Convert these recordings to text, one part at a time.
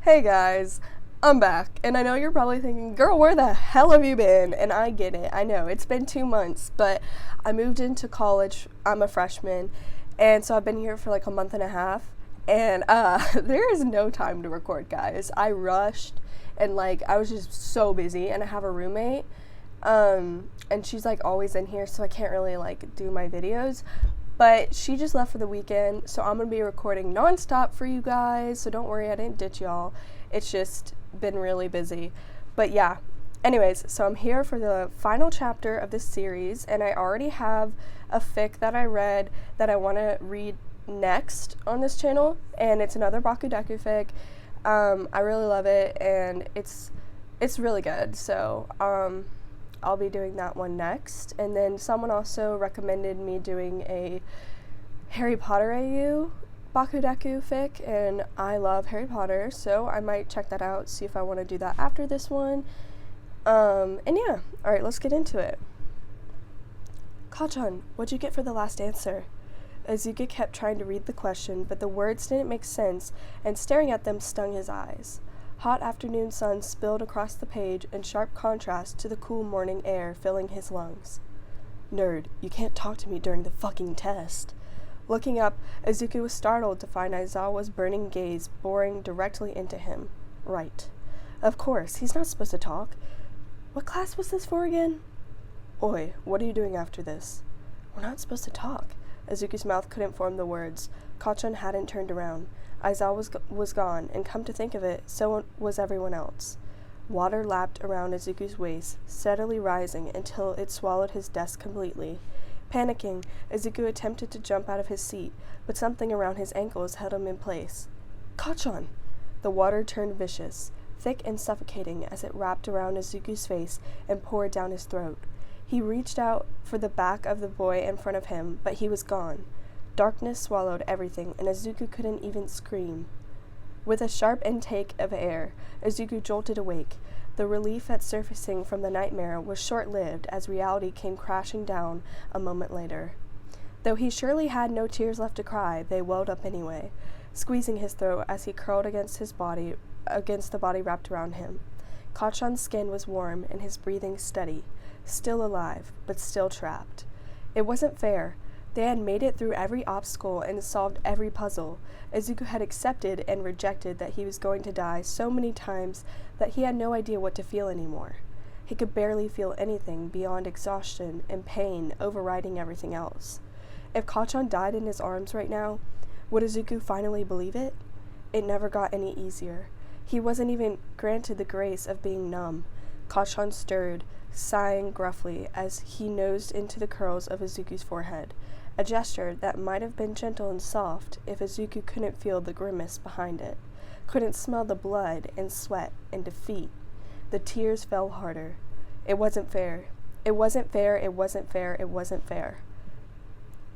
Hey guys, I'm back, and I know you're probably thinking, girl, where the hell have you been? And I get it, I know, it's been 2 months, but I moved into college, I'm a freshman, and so I've been here for like a month and a half, and there is no time to record, guys. I rushed, and like, I was just so busy, and I have a roommate, and she's like always in here, so I can't really like do my videos. But she just left for the weekend, so I'm going to be recording nonstop for you guys, so don't worry, I didn't ditch y'all. It's just been really busy. But yeah, anyways, so I'm here for the final chapter of this series, and I already have a fic that I read that I want to read next on this channel, and it's another Bakudeku fic. I really love it, and it's really good, so I'll be doing that one next. And then someone also recommended me doing a Harry Potter AU Bakudeku fic, and I love Harry Potter, so I might check that out, see if I want to do that after this one. And yeah, alright, let's get into it. Kachan, what'd you get for the last answer? Azuka kept trying to read the question, but the words didn't make sense, and staring at them stung his eyes. Hot afternoon sun spilled across the page in sharp contrast to the cool morning air filling his lungs. Nerd, you can't talk to me during the fucking test. Looking up, Azuki was startled to find Aizawa's burning gaze boring directly into him. Right. Of course, he's not supposed to talk. What class was this for again? Oi, what are you doing after this? We're not supposed to talk. Azuki's mouth couldn't form the words. Kachan hadn't turned around. Aizawa was gone, and come to think of it, so was everyone else. Water lapped around Azuku's waist, steadily rising until it swallowed his desk completely. Panicking, Azuku attempted to jump out of his seat, but something around his ankles held him in place. Kachan! The water turned vicious, thick and suffocating as it wrapped around Azuku's face and poured down his throat. He reached out for the back of the boy in front of him, but he was gone. Darkness swallowed everything, and Azuku couldn't even scream. With a sharp intake of air, Azuku jolted awake. The relief at surfacing from the nightmare was short-lived as reality came crashing down a moment later. Though he surely had no tears left to cry, they welled up anyway, squeezing his throat as he curled against the body wrapped around him. Kachan's skin was warm and his breathing steady, still alive, but still trapped. It wasn't fair. They had made it through every obstacle and solved every puzzle. Azuku had accepted and rejected that he was going to die so many times that he had no idea what to feel anymore. He could barely feel anything beyond exhaustion and pain overriding everything else. If Kachan died in his arms right now, would Azuku finally believe it? It never got any easier. He wasn't even granted the grace of being numb. Kachan stirred, sighing gruffly as he nosed into the curls of Azuku's forehead. A gesture that might have been gentle and soft if Azuku couldn't feel the grimace behind it, couldn't smell the blood and sweat and defeat. The tears fell harder. It wasn't fair. It wasn't fair, it wasn't fair, it wasn't fair.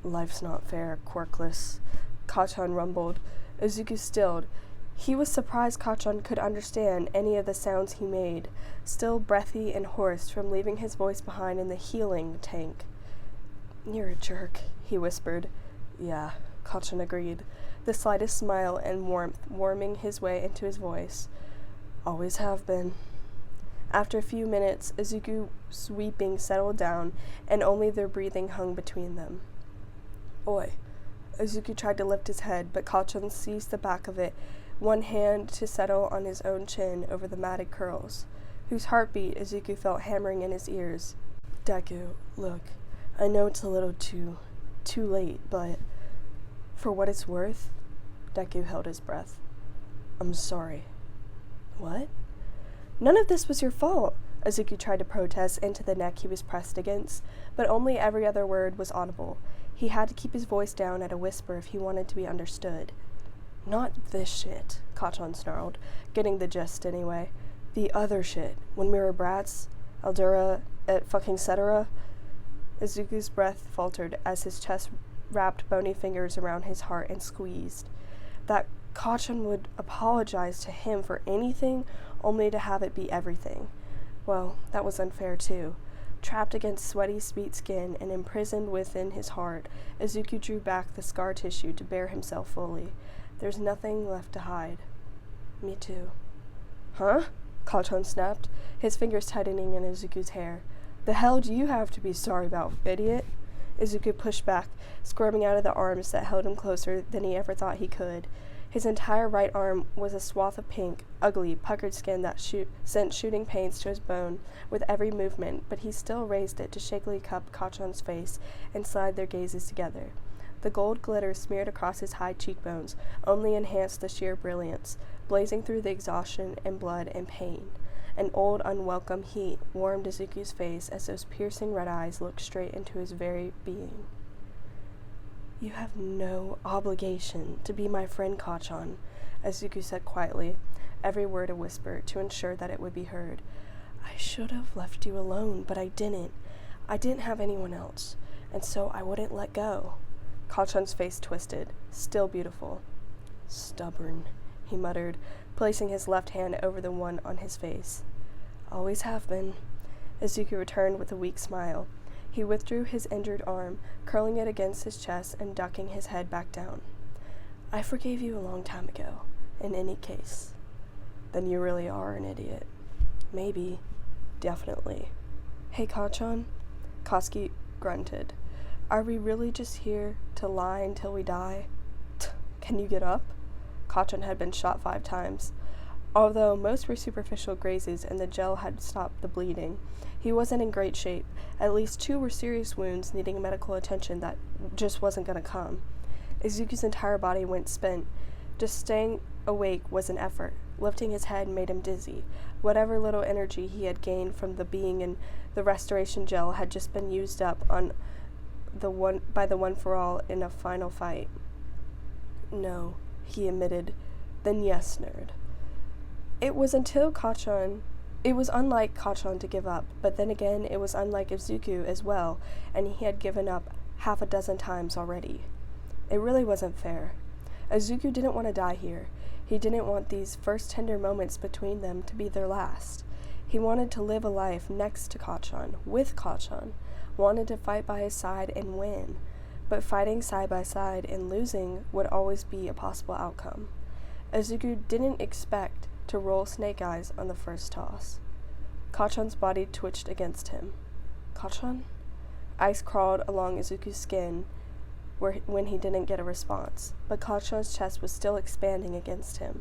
Life's not fair, quirkless, Kachan rumbled. Azuku stilled. He was surprised Kachan could understand any of the sounds he made, still breathy and hoarse from leaving his voice behind in the healing tank. You're a jerk, he whispered. Yeah, Kachan agreed, the slightest smile and warmth warming his way into his voice. Always have been. After a few minutes, Azuku's weeping settled down, and only their breathing hung between them. Oi. Azuku tried to lift his head, but Kachan seized the back of it, one hand to settle on his own chin over the matted curls, whose heartbeat Azuku felt hammering in his ears. Deku, look. I know it's a little too late, but for what it's worth, Deku held his breath. I'm sorry. What? None of this was your fault, Azuki tried to protest into the neck he was pressed against, but only every other word was audible. He had to keep his voice down at a whisper if he wanted to be understood. Not this shit, Kachan snarled, getting the gist anyway. The other shit, when we were brats, Aldura, et fucking cetera. Azuku's breath faltered as his chest wrapped bony fingers around his heart and squeezed. That Kachan would apologize to him for anything, only to have it be everything. Well, that was unfair too. Trapped against sweaty, sweet skin and imprisoned within his heart, Azuki drew back the scar tissue to bare himself fully. There's nothing left to hide. Me too. Huh? Kachan snapped, his fingers tightening in Izuku's hair. The hell do you have to be sorry about, idiot? Izuku pushed back, squirming out of the arms that held him closer than he ever thought he could. His entire right arm was a swath of pink, ugly, puckered skin that sent shooting pains to his bone with every movement, but he still raised it to shakily cup Kachan's face and slide their gazes together. The gold glitter smeared across his high cheekbones only enhanced the sheer brilliance, blazing through the exhaustion and blood and pain. An old, unwelcome heat warmed Izuku's face as those piercing red eyes looked straight into his very being. You have no obligation to be my friend, Kachan, Izuku said quietly, every word a whisper to ensure that it would be heard. I should have left you alone, but I didn't. I didn't have anyone else, and so I wouldn't let go. Kachan's face twisted, still beautiful. Stubborn, he muttered, placing his left hand over the one on his face. Always have been. Izuku returned with a weak smile. He withdrew his injured arm, curling it against his chest and ducking his head back down. I forgave you a long time ago, in any case. Then you really are an idiot. Maybe. Definitely. Hey, Kachan? Koski grunted. Are we really just here to lie until we die? Can you get up? Kachan had been shot 5 times. Although most were superficial grazes and the gel had stopped the bleeding, he wasn't in great shape. At least 2 were serious wounds needing medical attention that just wasn't going to come. Izuku's entire body went spent. Just staying awake was an effort. Lifting his head made him dizzy. Whatever little energy he had gained from the being in the restoration gel had just been used up by the one for all in a final fight. No, he admitted. Then yes, nerd. It was unlike Kachan to give up, but then again it was unlike Izuku as well, and he had given up 6 times already. It really wasn't fair. Izuku didn't want to die here. He didn't want these first tender moments between them to be their last. He wanted to live a life next to Kachan, with Kachan, wanted to fight by his side and win, but fighting side by side and losing would always be a possible outcome. Izuku didn't expect to roll snake eyes on the first toss. Kachan's body twitched against him. Kachan? Ice crawled along Izuku's skin when he didn't get a response, but Kachan's chest was still expanding against him,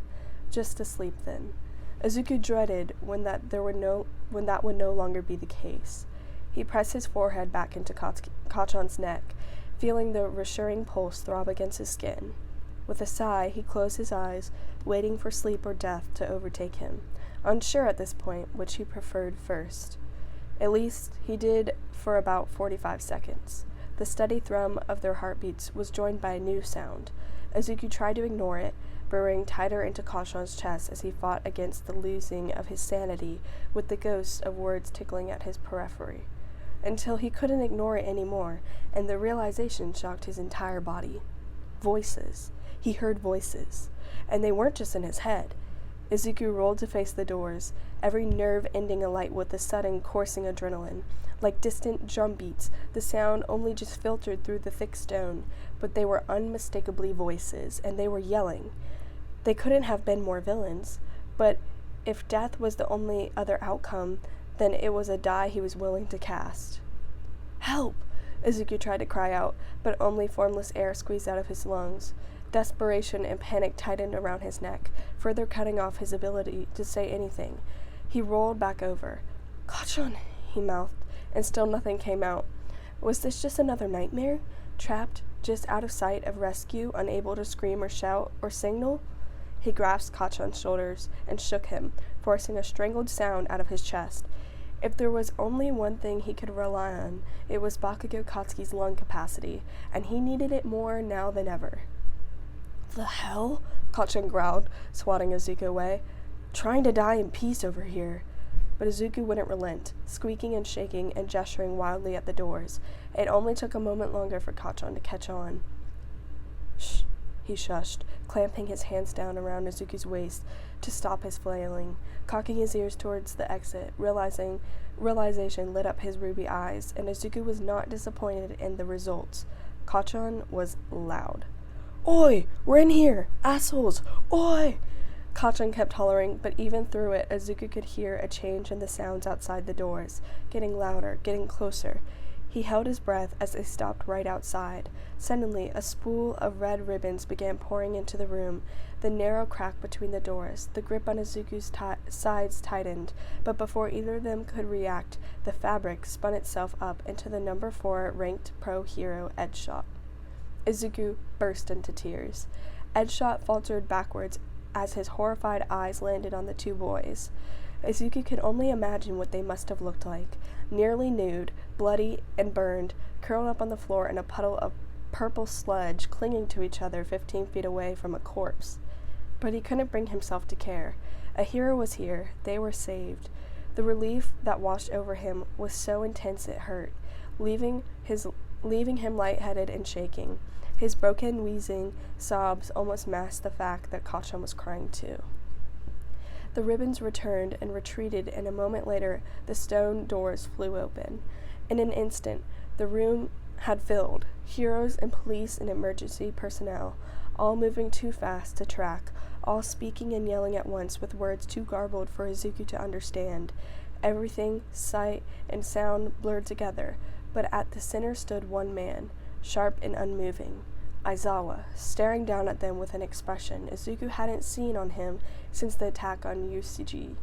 just asleep then. Izuku dreaded when that would no longer be the case. He pressed his forehead back into Kachan's neck, feeling the reassuring pulse throb against his skin. With a sigh, he closed his eyes, waiting for sleep or death to overtake him, unsure at this point which he preferred first. At least, he did for about 45 seconds. The steady thrum of their heartbeats was joined by a new sound. Izuku tried to ignore it, burrowing tighter into Kachan's chest as he fought against the losing of his sanity with the ghosts of words tickling at his periphery, until he couldn't ignore it anymore, and the realization shocked his entire body. Voices. He heard voices, and they weren't just in his head. Izuku rolled to face the doors, every nerve ending alight with the sudden coursing adrenaline. Like distant drum beats, the sound only just filtered through the thick stone, but they were unmistakably voices, and they were yelling. They couldn't have been more villains, but if death was the only other outcome, then it was a die he was willing to cast. Help! Izuku tried to cry out, but only formless air squeezed out of his lungs. Desperation and panic tightened around his neck, further cutting off his ability to say anything. He rolled back over. Kachan, he mouthed, and still nothing came out. Was this just another nightmare? Trapped, just out of sight of rescue, unable to scream or shout or signal? He grasped Kachan's shoulders and shook him, forcing a strangled sound out of his chest. If there was only one thing he could rely on, it was Bakudeku's lung capacity, and he needed it more now than ever. The hell? Kachan growled, swatting Izuku away. Trying to die in peace over here. But Izuku wouldn't relent, squeaking and shaking and gesturing wildly at the doors. It only took a moment longer for Kachan to catch on. Shh, he shushed, clamping his hands down around Izuku's waist to stop his flailing, cocking his ears towards the exit. Realization lit up his ruby eyes, and Izuku was not disappointed in the results. Kachan was loud. Oi! We're in here! Assholes! Oi! Kachan kept hollering, but even through it, Izuku could hear a change in the sounds outside the doors, getting louder, getting closer. He held his breath as they stopped right outside. Suddenly, a spool of red ribbons began pouring into the room, the narrow crack between the doors. The grip on Izuku's sides tightened, but before either of them could react, the fabric spun itself up into the number 4 ranked pro hero Edgeshot. Izuku burst into tears. Edgeshot faltered backwards as his horrified eyes landed on the two boys. Izuku could only imagine what they must have looked like, nearly nude, bloody and burned, curled up on the floor in a puddle of purple sludge, clinging to each other 15 feet away from a corpse. But he couldn't bring himself to care. A hero was here. They were saved. The relief that washed over him was so intense it hurt, leaving him lightheaded and shaking. His broken, wheezing sobs almost masked the fact that Kachan was crying too. The ribbons returned and retreated, and a moment later the stone doors flew open. In an instant, the room had filled, heroes and police and emergency personnel, all moving too fast to track, all speaking and yelling at once with words too garbled for Izuku to understand. Everything, sight and sound blurred together, but at the center stood one man, sharp and unmoving. Aizawa, staring down at them with an expression Izuku hadn't seen on him since the attack on UCJ.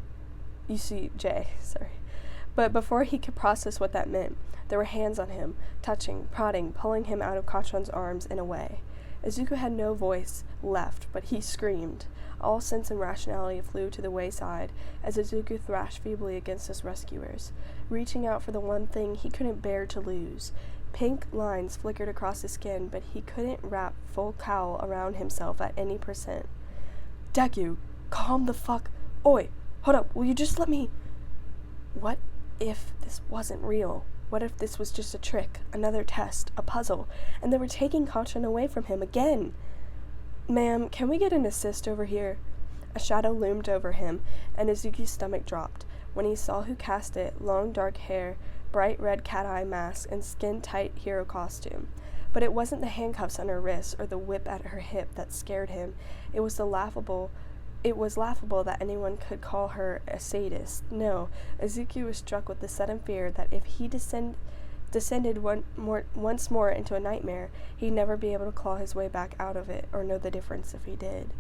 But before he could process what that meant, there were hands on him, touching, prodding, pulling him out of Kachan's arms and away. Izuku had no voice left, but he screamed. All sense and rationality flew to the wayside as Izuku thrashed feebly against his rescuers, reaching out for the one thing he couldn't bear to lose. Pink lines flickered across his skin, but he couldn't wrap full cowl around himself at any percent. Deku, calm the fuck. Oi, hold up, will you just let me... What if this wasn't real? What if this was just a trick, another test, a puzzle, and they were taking Kachan away from him again? Ma'am, can we get an assist over here? A shadow loomed over him, and Izuku's stomach dropped. When he saw who cast it, long dark hair, bright red cat-eye mask, and skin-tight hero costume. But it wasn't the handcuffs on her wrists or the whip at her hip that scared him. It was laughable that anyone could call her a sadist. No, Izuku was struck with the sudden fear that if he descended once more into a nightmare, he'd never be able to claw his way back out of it, or know the difference if he did.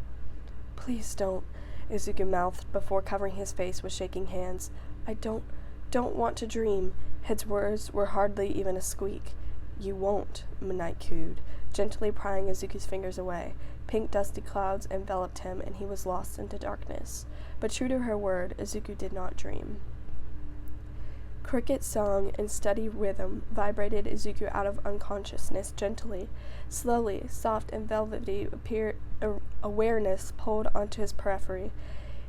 Please don't, Izuku mouthed before covering his face with shaking hands. I don't want to dream. His words were hardly even a squeak. You won't, Midnight cooed, gently prying Izuku's fingers away. Pink dusty clouds enveloped him, and he was lost into darkness. But true to her word, Izuku did not dream. Cricket song and steady rhythm vibrated Izuku out of unconsciousness gently. Slowly, soft and velvety awareness pulled onto his periphery.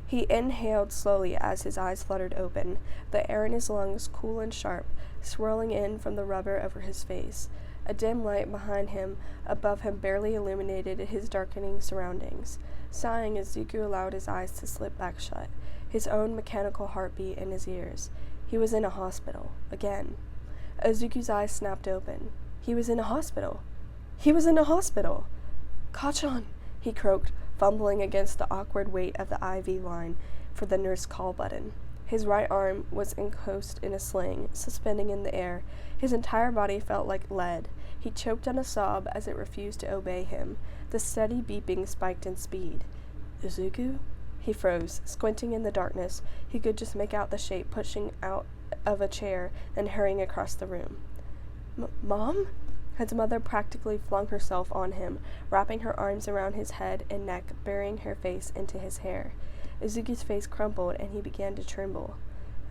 He inhaled slowly as his eyes fluttered open, the air in his lungs cool and sharp, swirling in from the rubber over his face. A dim light behind him, above him, barely illuminated his darkening surroundings. Sighing, Izuku allowed his eyes to slip back shut, his own mechanical heartbeat in his ears. He was in a hospital. Again. Izuku's eyes snapped open. He was in a hospital. He was in a hospital! Kachan! He croaked, fumbling against the awkward weight of the IV line for the nurse call button. His right arm was encased in a sling, suspending in the air. His entire body felt like lead. He choked on a sob as it refused to obey him. The steady beeping spiked in speed. Izuku? He froze, squinting in the darkness. He could just make out the shape pushing out of a chair and hurrying across the room. Mom? His mother practically flung herself on him, wrapping her arms around his head and neck, burying her face into his hair. Izuku's face crumpled, and he began to tremble.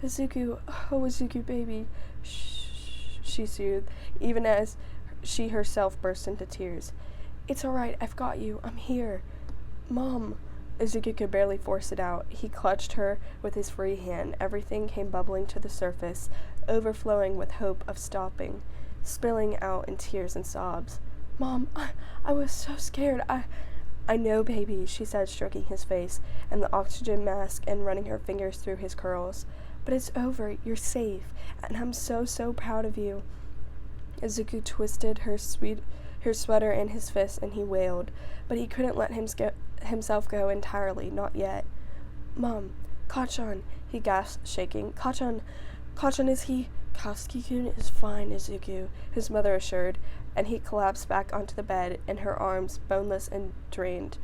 Izuku, oh Izuku, baby, shh, she soothed, even as she herself burst into tears. It's all right, I've got you, I'm here. Mom. Izuku could barely force it out. He clutched her with his free hand. Everything came bubbling to the surface, overflowing with hope of stopping, spilling out in tears and sobs. Mom, I was so scared. I know, baby, she said, stroking his face and the oxygen mask and running her fingers through his curls. But it's over. You're safe. And I'm so proud of you. Izuku twisted her sweater in his fist and he wailed, but he couldn't let himself go entirely, not yet. "Mom, Kachan," he gasped, shaking. Kachan, is he—" "Kasuki-kun is fine, Izuku," his mother assured, and he collapsed back onto the bed in her arms, boneless and drained.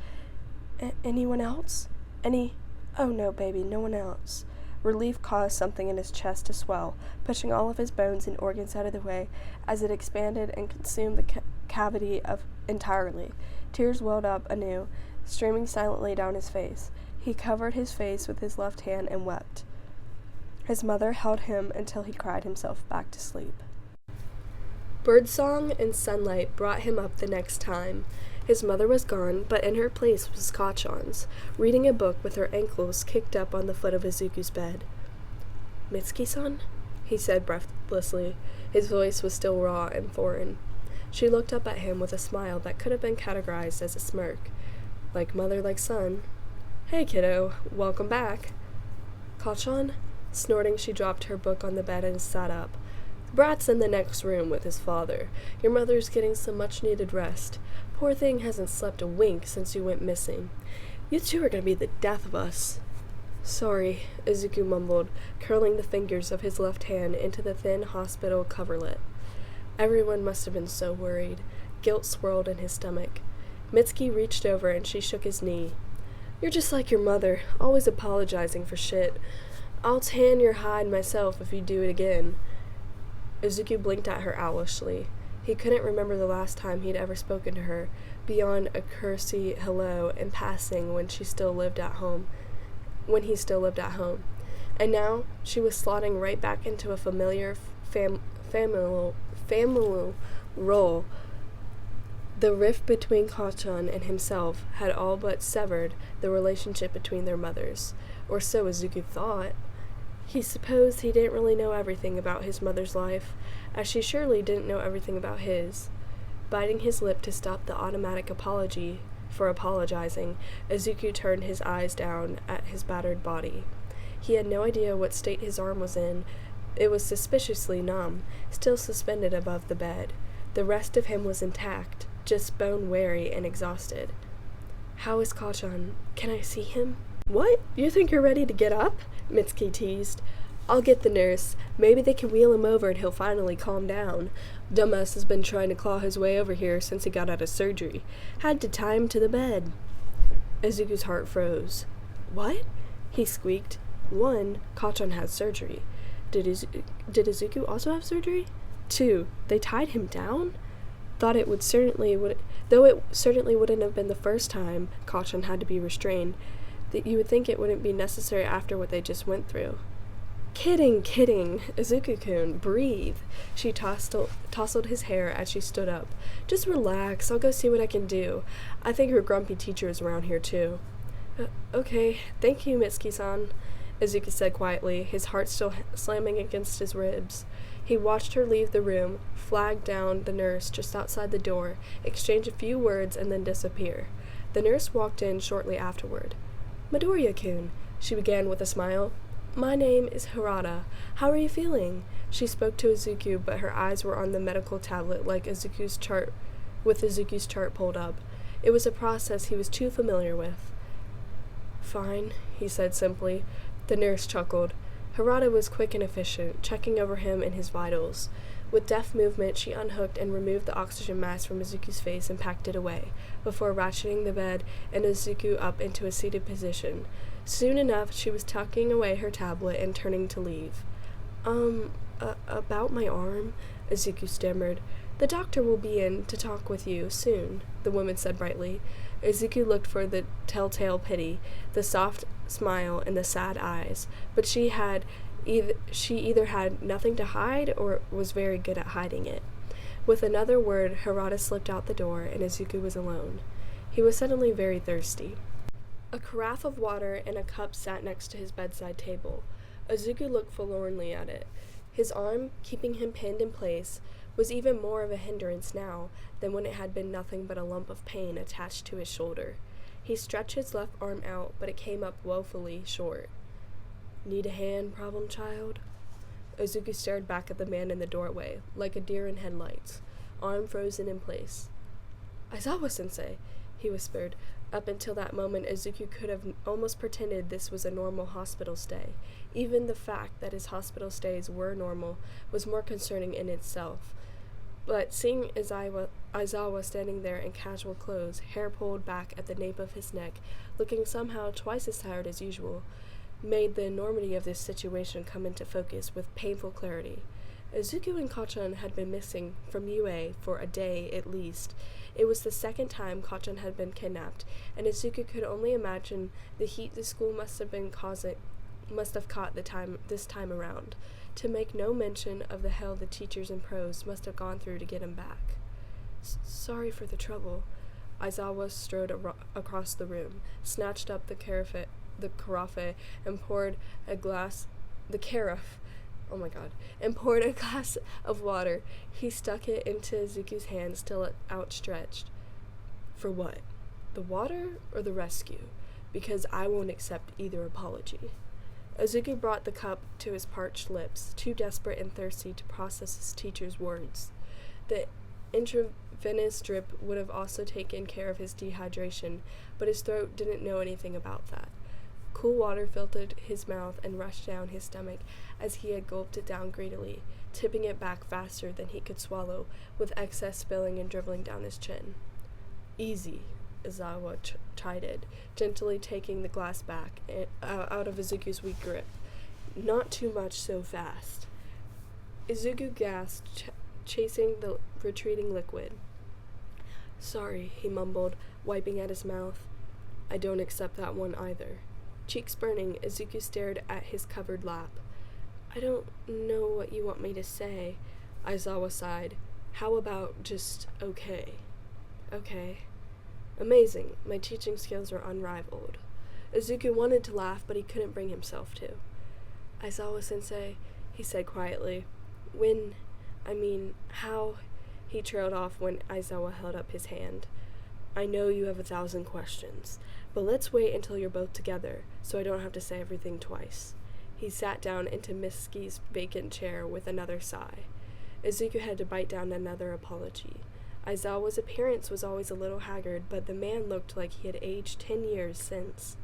Anyone else? Oh no, baby, no one else." Relief caused something in his chest to swell, pushing all of his bones and organs out of the way as it expanded and consumed the cavity entirely. Tears welled up anew, streaming silently down his face. He covered his face with his left hand and wept. His mother held him until he cried himself back to sleep. Birdsong and sunlight brought him up the next time. His mother was gone, but in her place was Kachan's, reading a book with her ankles kicked up on the foot of Izuku's bed. "Mitsuki-san?" he said breathlessly. His voice was still raw and foreign. She looked up at him with a smile that could have been categorized as a smirk. Like mother, like son. "Hey, kiddo, welcome back." "Kachan?" Snorting, she dropped her book on the bed and sat up. "The brat's in the next room with his father. Your mother's getting some much-needed rest. Poor thing hasn't slept a wink since you went missing. You two are gonna be the death of us." "Sorry," Izuku mumbled, curling the fingers of his left hand into the thin hospital coverlet. Everyone must have been so worried. Guilt swirled in his stomach. Mitsuki reached over and she shook his knee. "You're just like your mother, always apologizing for shit. I'll tan your hide myself if you do it again." Izuku blinked at her owlishly. He couldn't remember the last time he'd ever spoken to her, beyond a cursory hello in passing when he still lived at home. And now she was slotting right back into a familiar familial role. The rift between Kachan and himself had all but severed the relationship between their mothers, or so Izuku thought. He supposed he didn't really know everything about his mother's life, as she surely didn't know everything about his. Biting his lip to stop the automatic apology for apologizing, Izuku turned his eyes down at his battered body. He had no idea what state his arm was in. It was suspiciously numb, still suspended above the bed. The rest of him was intact, just bone-weary and exhausted. "How is Kachan? Can I see him?" "What? You think you're ready to get up?" Mitsuki teased. "I'll get the nurse. Maybe they can wheel him over and he'll finally calm down. Dumbass has been trying to claw his way over here since he got out of surgery. Had to tie him to the bed." Izuku's heart froze. "What?" he squeaked. "1, Kachan had surgery. Did Izuku also have surgery? 2, they tied him down? Though it certainly wouldn't have been the first time Kachan had to be restrained, that you would think it wouldn't be necessary after what they just went through." Kidding. Izuku-kun, breathe." She tousled his hair as she stood up. "Just relax. I'll go see what I can do. I think her grumpy teacher is around here, too." Okay. Thank you, Mitsuki-san," Izuku said quietly, his heart still slamming against his ribs. He watched her leave the room, flag down the nurse just outside the door, exchange a few words, and then disappear. The nurse walked in shortly afterward. "Midoriya-kun," she began with a smile. "My name is Harada. How are you feeling?" She spoke to Izuku, but her eyes were on the medical tablet with Izuku's chart pulled up. It was a process he was too familiar with. "Fine," he said simply. The nurse chuckled. Harada was quick and efficient, checking over him and his vitals. With deft movement, she unhooked and removed the oxygen mask from Izuku's face and packed it away, before ratcheting the bed and Izuku up into a seated position. Soon enough, she was tucking away her tablet and turning to leave. About my arm," Izuku stammered. "The doctor will be in to talk with you soon," the woman said brightly. Izuku looked for the telltale pity, the soft smile, and the sad eyes, but she either had nothing to hide or was very good at hiding it. With another word, Harada slipped out the door, and Izuku was alone. He was suddenly very thirsty. A carafe of water and a cup sat next to his bedside table. Izuku looked forlornly at it. His arm, keeping him pinned in place, was even more of a hindrance now than when it had been nothing but a lump of pain attached to his shoulder. He stretched his left arm out, but it came up woefully short. "Need a hand, problem child?" Izuku stared back at the man in the doorway, like a deer in headlights, arm frozen in place. "Aizawa-sensei," he whispered. Up until that moment, Izuku could have almost pretended this was a normal hospital stay. Even the fact that his hospital stays were normal was more concerning in itself. But seeing Aizawa standing there in casual clothes, hair pulled back at the nape of his neck, looking somehow twice as tired as usual, made the enormity of this situation come into focus with painful clarity. Izuku and Kachan had been missing from UA for a day at least. It was the second time Kachan had been kidnapped, and Izuku could only imagine the heat the school must have caught this time around, to make no mention of the hell the teachers and pros must have gone through to get him back. Sorry for the trouble. Aizawa strode across the room, snatched up the carafe, and poured a glass of water. He stuck it into Izuku's hand, still outstretched. For what? The water or the rescue? Because I won't accept either apology. Izuku brought the cup to his parched lips, too desperate and thirsty to process his teacher's words. The intravenous drip would have also taken care of his dehydration, but his throat didn't know anything about that. Cool water filtered his mouth and rushed down his stomach as he had gulped it down greedily, tipping it back faster than he could swallow, with excess spilling and dribbling down his chin. Easy, Aizawa chided, gently taking the glass back out of Izuku's weak grip. Not too much so fast. Izuku gasped, chasing the retreating liquid. Sorry, he mumbled, wiping at his mouth. I don't accept that one either. Cheeks burning, Izuku stared at his covered lap. I don't know what you want me to say, Aizawa sighed. How about just okay? Okay. Amazing. My teaching skills are unrivaled. Izuku wanted to laugh, but he couldn't bring himself to. Aizawa-sensei, he said quietly. How? He trailed off when Aizawa held up his hand. I know you have 1,000 questions, but let's wait until you're both together, so I don't have to say everything twice. He sat down into Miski's vacant chair with another sigh. Izuku had to bite down another apology. Aizawa's appearance was always a little haggard, but the man looked like he had aged 10 years since.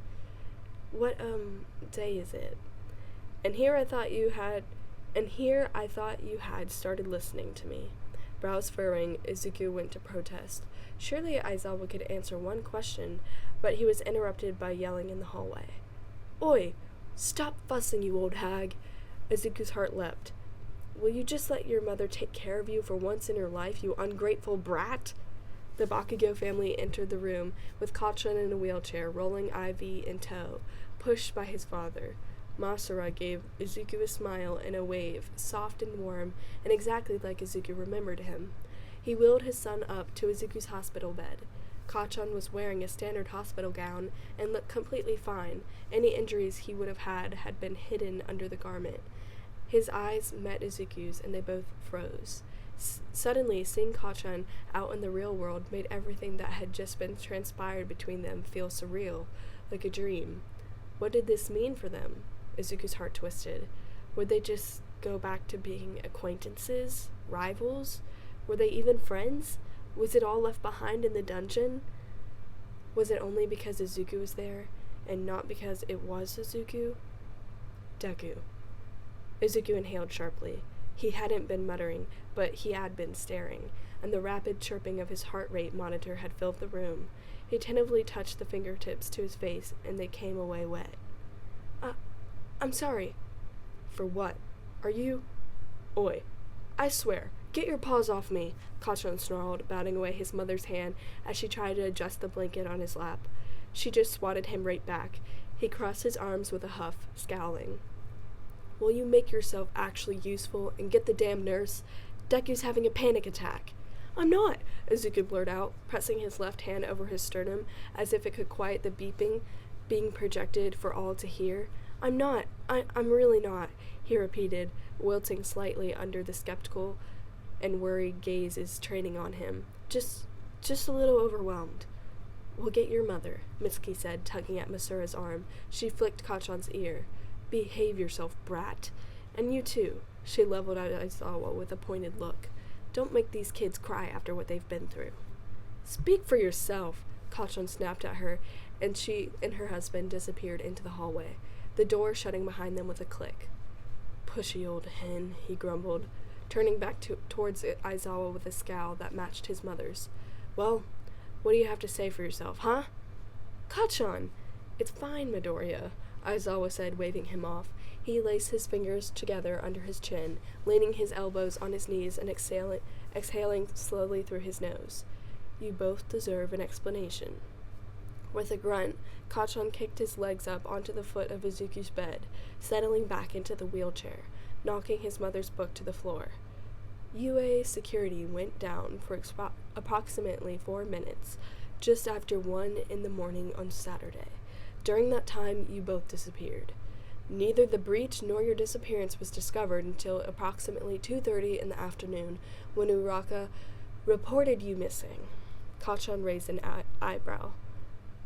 What, day is it? And here I thought you had started listening to me. Brows furrowing, Izuku went to protest. Surely Aizawa could answer one question, but he was interrupted by yelling in the hallway. Oi! Stop fussing, you old hag! Izuku's heart leapt. Will you just let your mother take care of you for once in her life, you ungrateful brat? The Bakugo family entered the room, with Kachan in a wheelchair, rolling Ivy in tow, pushed by his father. Masura gave Izuku a smile and a wave, soft and warm, and exactly like Izuku remembered him. He wheeled his son up to Izuku's hospital bed. Kachan was wearing a standard hospital gown and looked completely fine. Any injuries he would have had been hidden under the garment. His eyes met Izuku's, and they both froze. Suddenly, seeing Kachan out in the real world made everything that had just been transpired between them feel surreal, like a dream. What did this mean for them? Izuku's heart twisted. Would they just go back to being acquaintances? Rivals? Were they even friends? Was it all left behind in the dungeon? Was it only because Izuku was there, and not because it was Izuku? Deku. Izuku inhaled sharply. He hadn't been muttering, but he had been staring, and the rapid chirping of his heart rate monitor had filled the room. He tentatively touched the fingertips to his face, and they came away wet. I'm sorry. For what? Are you? Oi. I swear. Get your paws off me, Kachan snarled, batting away his mother's hand as she tried to adjust the blanket on his lap. She just swatted him right back. He crossed his arms with a huff, scowling. Will you make yourself actually useful and get the damn nurse? Deku's having a panic attack. I'm not, Izuku blurted out, pressing his left hand over his sternum as if it could quiet the beeping being projected for all to hear. I'm not. I'm really not, he repeated, wilting slightly under the skeptical and worried gazes training on him. Just a little overwhelmed. We'll get your mother, Mitsuki said, tugging at Masura's arm. She flicked Kachan's ear. Behave yourself, brat. And you too. She leveled at Aizawa with a pointed look. Don't make these kids cry after what they've been through. Speak for yourself, Kachan snapped at her, and she and her husband disappeared into the hallway, the door shutting behind them with a click. Pushy old hen, he grumbled, turning back towards Aizawa with a scowl that matched his mother's. Well, what do you have to say for yourself, huh? Kachan! It's fine, Midoriya, Aizawa said, waving him off. He laced his fingers together under his chin, leaning his elbows on his knees and exhaling slowly through his nose. You both deserve an explanation. With a grunt, Kachan kicked his legs up onto the foot of Izuku's bed, settling back into the wheelchair, knocking his mother's book to the floor. UA security went down for approximately 4 minutes, just after 1 a.m. on Saturday. During that time, you both disappeared. Neither the breach nor your disappearance was discovered until approximately 2:30 in the afternoon, when Uraka reported you missing. Kachan raised an eyebrow.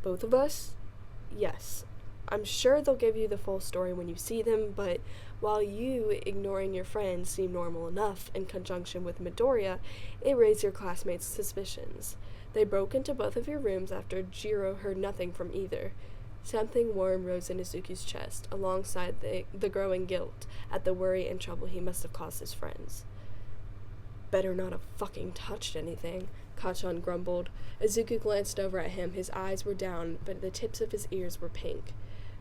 Both of us? Yes. I'm sure they'll give you the full story when you see them, but while you ignoring your friends seemed normal enough in conjunction with Midoriya, it raised your classmates' suspicions. They broke into both of your rooms after Jiro heard nothing from either. Something warm rose in Izuku's chest, alongside the growing guilt at the worry and trouble he must have caused his friends. Better not have fucking touched anything, Kachan grumbled. Izuku glanced over at him. His eyes were down, but the tips of his ears were pink.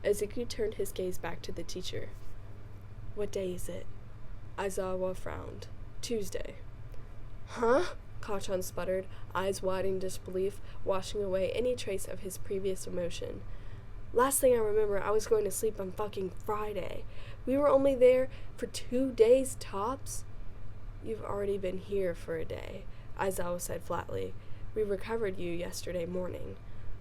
Izuku turned his gaze back to the teacher. What day is it? Aizawa frowned. Tuesday. Huh? Kachan sputtered, eyes wide in disbelief, washing away any trace of his previous emotion. Last thing I remember, I was going to sleep on fucking Friday. We were only there for 2 days tops? You've already been here for a day, Aizawa said flatly. We recovered you yesterday morning.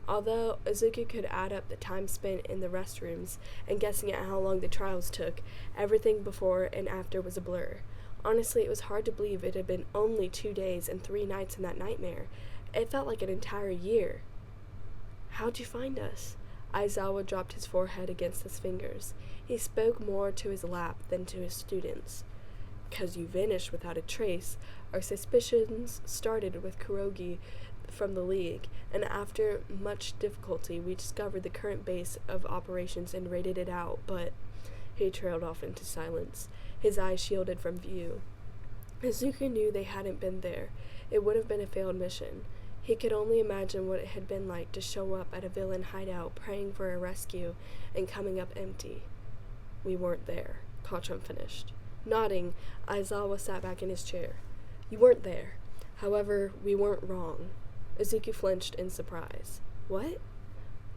Although Izuku could add up the time spent in the restrooms and guessing at how long the trials took, everything before and after was a blur. Honestly, it was hard to believe it had been only 2 days and 3 nights in that nightmare. It felt like an entire year. How'd you find us? Aizawa dropped his forehead against his fingers. He spoke more to his lap than to his students. Because you vanished without a trace, our suspicions started with Kurogi from the League, and after much difficulty we discovered the current base of operations and raided it out, but... He trailed off into silence, his eyes shielded from view. Izuku knew they hadn't been there. It would have been a failed mission. He could only imagine what it had been like to show up at a villain hideout praying for a rescue and coming up empty. We weren't there, Kachan finished. Nodding, Aizawa sat back in his chair. You weren't there. However, we weren't wrong. Izuku flinched in surprise. What?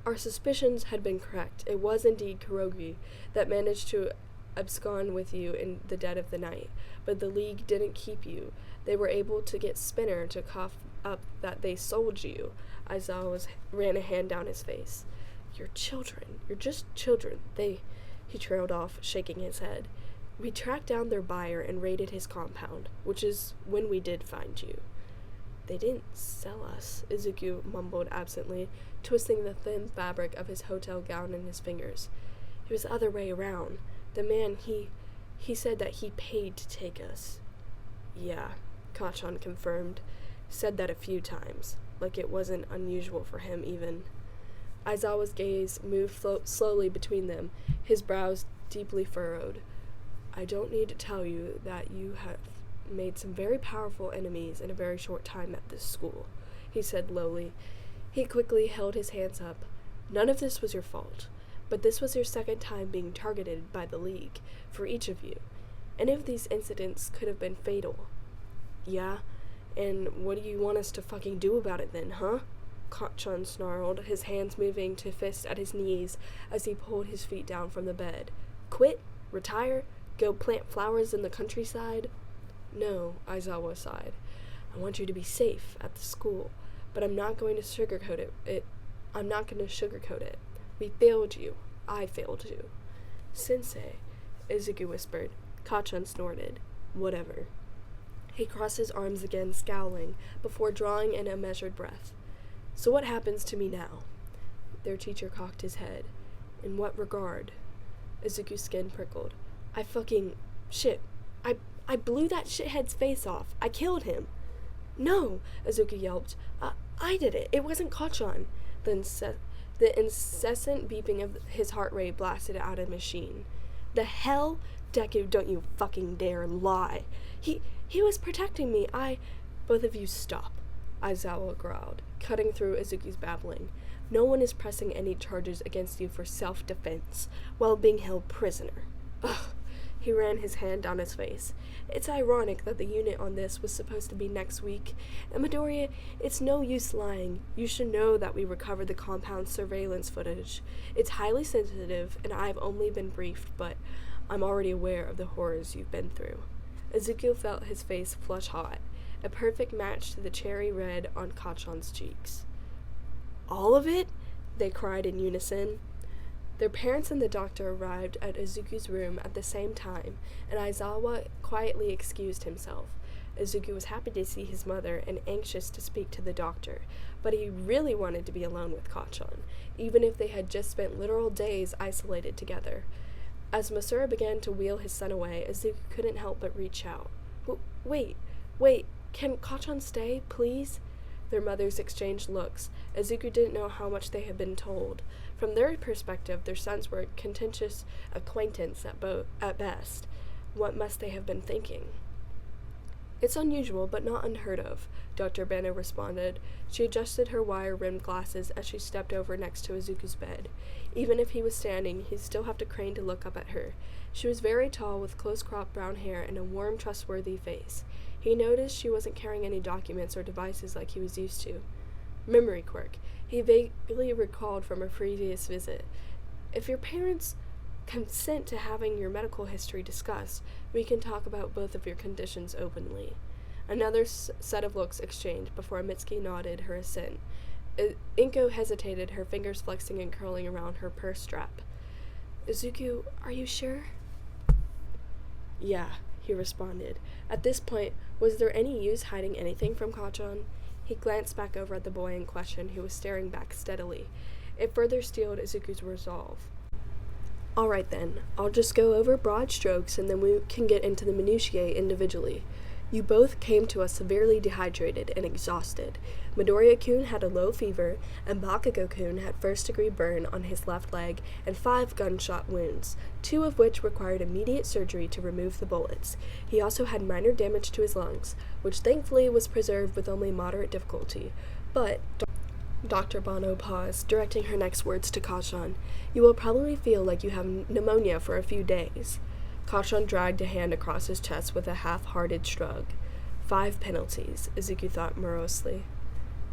Our suspicions had been correct. It was indeed Kurogi that managed to abscond with you in the dead of the night, but the League didn't keep you. They were able to get Spinner to cough up that they sold you. Aizawa ran a hand down his face. You're children. You're just children. He trailed off, shaking his head. We tracked down their buyer and raided his compound, which is when we did find you. They didn't sell us, Izuku mumbled absently, twisting the thin fabric of his hotel gown in his fingers. It was the other way around. The man, he said that he paid to take us. Yeah, Kachan confirmed. Said that a few times, like it wasn't unusual for him even. Aizawa's gaze moved slowly between them, his brows deeply furrowed. I don't need to tell you that you have made some very powerful enemies in a very short time at this school, he said lowly. He quickly held his hands up. None of this was your fault, but this was your second time being targeted by the League, for each of you. Any of these incidents could have been fatal. Yeah? And what do you want us to fucking do about it then, huh? Kachan snarled, his hands moving to fist at his knees as he pulled his feet down from the bed. Quit? Retire? Go plant flowers in the countryside? No, Aizawa sighed. I want you to be safe at the school, but I'm not going to sugarcoat it. I'm not going to sugarcoat it. We failed you. I failed you. Sensei, Izuku whispered. Kachan snorted. Whatever. He crossed his arms again, scowling, before drawing in a measured breath. So what happens to me now? Their teacher cocked his head. In what regard? Izuku's skin prickled. Shit. I blew that shithead's face off. I killed him. No, Izuku yelped. I did it. It wasn't Kachan. The incessant beeping of his heart rate blasted out of the machine. The hell? Deku, don't you fucking dare lie. He was protecting me. Both of you stop, Aizawa growled, cutting through Izuku's babbling. No one is pressing any charges against you for self-defense while being held prisoner. Ugh. He ran his hand down his face. It's ironic that the unit on this was supposed to be next week. And Midoriya, it's no use lying. You should know that we recovered the compound surveillance footage. It's highly sensitive, and I've only been briefed, but I'm already aware of the horrors you've been through. Izuku felt his face flush hot, a perfect match to the cherry red on Kachan's cheeks. All of it? They cried in unison. Their parents and the doctor arrived at Izuku's room at the same time, and Aizawa quietly excused himself. Izuku was happy to see his mother and anxious to speak to the doctor, but he really wanted to be alone with Kachan, even if they had just spent literal days isolated together. As Masura began to wheel his son away, Izuku couldn't help but reach out. Wait, can Kachan stay, please? Their mothers exchanged looks. Izuku didn't know how much they had been told. From their perspective, their sons were a contentious acquaintance at best. What must they have been thinking? It's unusual, but not unheard of, Dr. Banner responded. She adjusted her wire-rimmed glasses as she stepped over next to Izuku's bed. Even if he was standing, he'd still have to crane to look up at her. She was very tall, with close-cropped brown hair and a warm, trustworthy face. He noticed she wasn't carrying any documents or devices like he was used to. Memory quirk. He vaguely recalled from a previous visit. If your parents consent to having your medical history discussed, we can talk about both of your conditions openly. Another set of looks exchanged before Mitsuki nodded her assent. Inko hesitated, her fingers flexing and curling around her purse strap. Izuku, are you sure? Yeah, he responded. At this point, was there any use hiding anything from Kachan? He glanced back over at the boy in question, who was staring back steadily. It further steeled Izuku's resolve. All right then, I'll just go over broad strokes and then we can get into the minutiae individually. You both came to us severely dehydrated and exhausted. Midoriya-kun had a low fever, and Bakudeku-kun had first-degree burn on his left leg and 5 gunshot wounds, 2 of which required immediate surgery to remove the bullets. He also had minor damage to his lungs, which thankfully was preserved with only moderate difficulty. But Dr. Bono paused, directing her next words to Kachan. You will probably feel like you have pneumonia for a few days. Kachan dragged a hand across his chest with a half-hearted shrug. 5 penalties, Izuku thought morosely.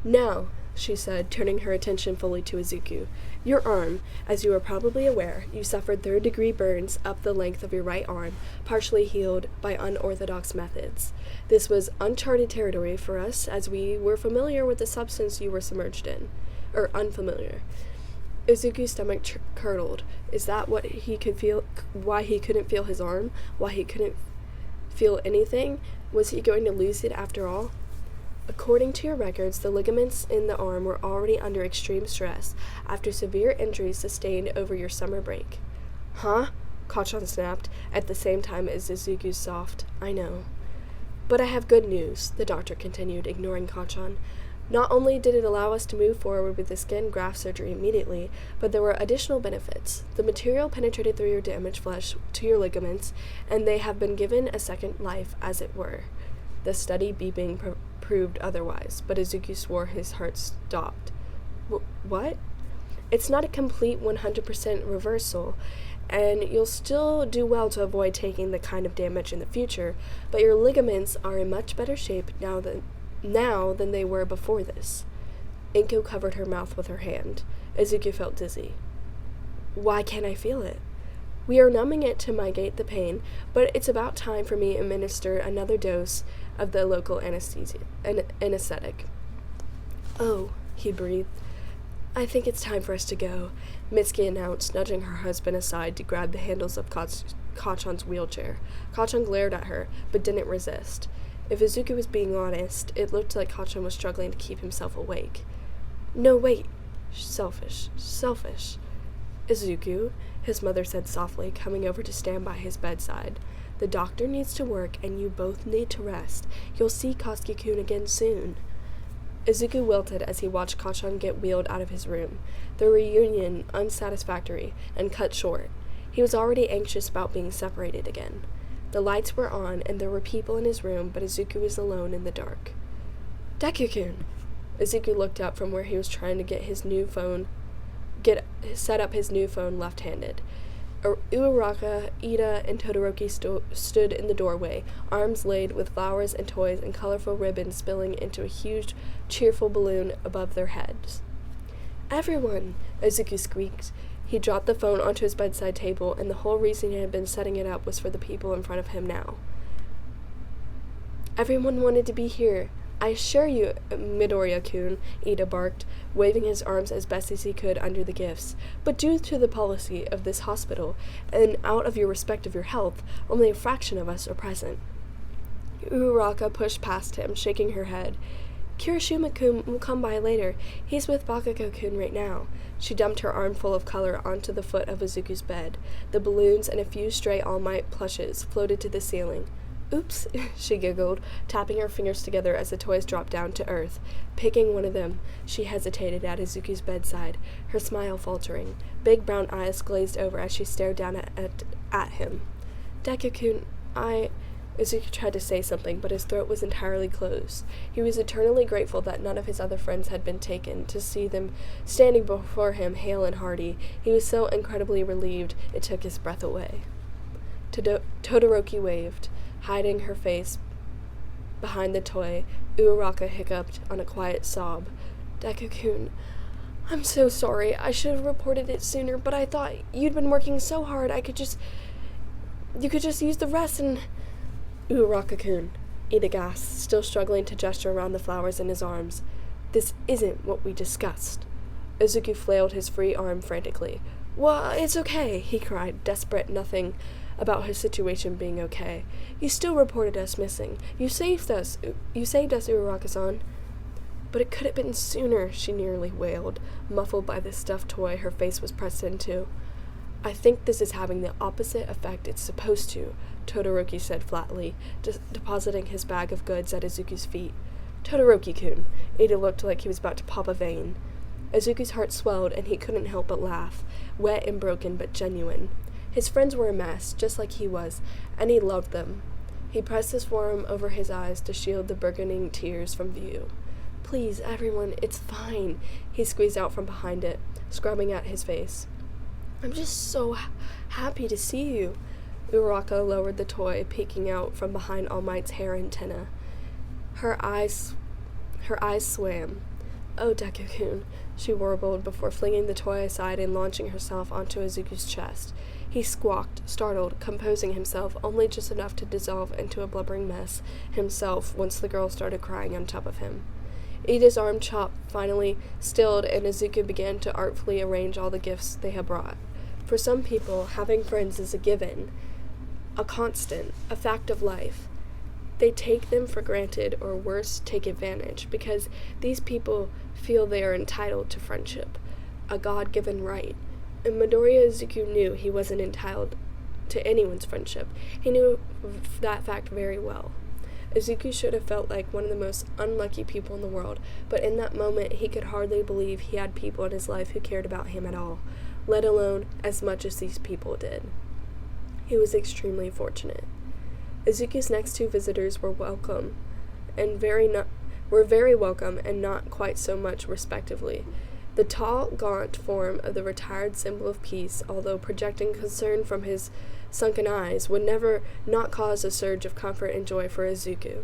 Now, she said, turning her attention fully to Izuku. Your arm, as you are probably aware, you suffered 3rd-degree burns up the length of your right arm, partially healed by unorthodox methods. This was uncharted territory for us, as we were familiar with the substance you were submerged in. Or unfamiliar. Izuku's stomach curdled. Is that what he could feel? Why he couldn't feel his arm? Why he couldn't feel anything? Was he going to lose it after all? According to your records, the ligaments in the arm were already under extreme stress after severe injuries sustained over your summer break. Huh? Kachan snapped, at the same time as Izuku's soft, I know. But I have good news, the doctor continued, ignoring Kachan. Not only did it allow us to move forward with the skin graft surgery immediately, but there were additional benefits. The material penetrated through your damaged flesh to your ligaments, and they have been given a second life, as it were. The steady beeping proved otherwise, but Izuku swore his heart stopped. What? It's not a complete 100% reversal, and you'll still do well to avoid taking the kind of damage in the future, but your ligaments are in much better shape now than they were before this. Inko covered her mouth with her hand. Izuku felt dizzy. Why can't I feel it? We are numbing it to mitigate the pain, but it's about time for me to administer another dose of the local anesthetic. Oh, he breathed. I think it's time for us to go, Mitsuki announced, nudging her husband aside to grab the handles of Kachan's wheelchair. Kachan glared at her, but didn't resist. If Izuku was being honest, it looked like Kachan was struggling to keep himself awake. No, wait. Selfish. Izuku, his mother said softly, coming over to stand by his bedside. The doctor needs to work, and you both need to rest. You'll see Kosuke-kun again soon. Izuku wilted as he watched Kacchan get wheeled out of his room, the reunion unsatisfactory and cut short. He was already anxious about being separated again. The lights were on, and there were people in his room, but Izuku was alone in the dark. Deku-kun! Izuku looked up from where he was trying to set up his new phone left-handed. Uraraka, Ida, and Todoroki stood in the doorway, arms laid with flowers and toys and colorful ribbons spilling into a huge, cheerful balloon above their heads. "Everyone!" Izuku squeaked. He dropped the phone onto his bedside table, and the whole reason he had been setting it up was for the people in front of him now. "Everyone wanted to be here. I assure you, Midoriya-kun," Ida barked, waving his arms as best as he could under the gifts. "But due to the policy of this hospital, and out of your respect of your health, only a fraction of us are present." Uraraka pushed past him, shaking her head. "Kirishima-kun will come by later. He's with Bakudeku-kun right now." She dumped her armful of color onto the foot of Izuku's bed. The balloons and a few stray All Might plushes floated to the ceiling. "Oops," she giggled, tapping her fingers together as the toys dropped down to earth. Picking one of them, she hesitated at Izuku's bedside, her smile faltering. Big brown eyes glazed over as she stared down at him. "Deku-kun, Izuku tried to say something, but his throat was entirely closed. He was eternally grateful that none of his other friends had been taken, to see them standing before him hale and hearty. He was so incredibly relieved it took his breath away. Todoroki waved. Hiding her face behind the toy, Uraraka hiccuped on a quiet sob. "Deku-kun, I'm so sorry. I should have reported it sooner, but I thought you'd been working so hard you could just use the rest and—" "Uraraka-kun," Ida gasped, still struggling to gesture around the flowers in his arms. "This isn't what we discussed." Izuku flailed his free arm frantically. "Well, it's okay," he cried, desperate nothing about his situation being okay. "You still reported us missing. You saved us, Uraraka-san." "But it could have been sooner," she nearly wailed, muffled by the stuffed toy her face was pressed into. "I think this is having the opposite effect it's supposed to," Todoroki said flatly, depositing his bag of goods at Izuku's feet. "Todoroki-kun." Ida looked like he was about to pop a vein. Izuku's heart swelled, and he couldn't help but laugh, wet and broken but genuine. His friends were a mess, just like he was, and he loved them. He pressed his forearm over his eyes to shield the burgeoning tears from view. "Please, everyone, it's fine," he squeezed out from behind it, scrubbing at his face. "I'm just so happy to see you." Uraraka lowered the toy, peeking out from behind All Might's hair antenna. Her eyes swam. "Oh, Deku-kun," she warbled before flinging the toy aside and launching herself onto Izuku's chest. He squawked, startled, composing himself only just enough to dissolve into a blubbering mess himself once the girl started crying on top of him. Ida's arm chop finally stilled, and Izuku began to artfully arrange all the gifts they had brought. For some people, having friends is a given, a constant, a fact of life. They take them for granted, or worse, take advantage, because these people feel they are entitled to friendship, a God-given right. And Midoriya Izuku knew he wasn't entitled to anyone's friendship. He knew that fact very well. Izuku should have felt like one of the most unlucky people in the world, but in that moment he could hardly believe he had people in his life who cared about him at all, let alone as much as these people did. He was extremely fortunate. Izuku's next two visitors were very welcome and not quite so much respectively. The tall, gaunt form of the retired symbol of peace, although projecting concern from his sunken eyes, would never not cause a surge of comfort and joy for Izuku.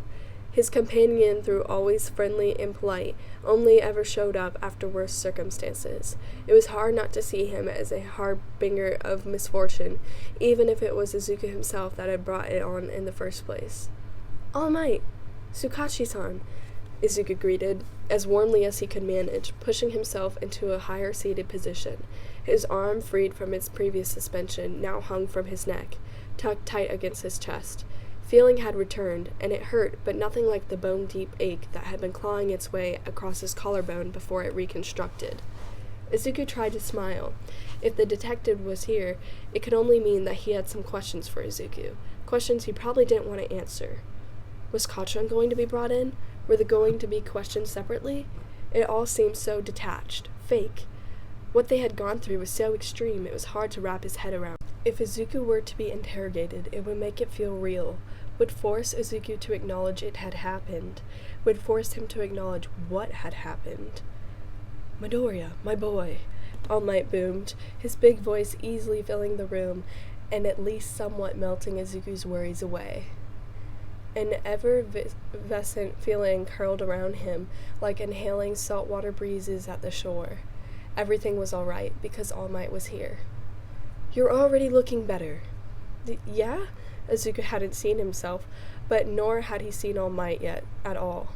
His companion, though always friendly and polite, only ever showed up after worse circumstances. It was hard not to see him as a harbinger of misfortune, even if it was Izuku himself that had brought it on in the first place. "All Might! Tsukashi-san!" Izuku greeted, as warmly as he could manage, pushing himself into a higher-seated position. His arm, freed from its previous suspension, now hung from his neck, tucked tight against his chest. Feeling had returned, and it hurt, but nothing like the bone-deep ache that had been clawing its way across his collarbone before it reconstructed. Izuku tried to smile. If the detective was here, it could only mean that he had some questions for Izuku, questions he probably didn't want to answer. Was Kacchan going to be brought in? Were they going to be questioned separately? It all seemed so detached, fake. What they had gone through was so extreme it was hard to wrap his head around. If Izuku were to be interrogated, it would make it feel real, would force Izuku to acknowledge it had happened, would force him to acknowledge what had happened. "Midoriya, my boy," All Might boomed, his big voice easily filling the room and at least somewhat melting Izuku's worries away. An effervescent feeling curled around him, like inhaling saltwater breezes at the shore. Everything was all right because All Might was here. "You're already looking better." Yeah? Izuku hadn't seen himself, but nor had he seen All Might yet at all.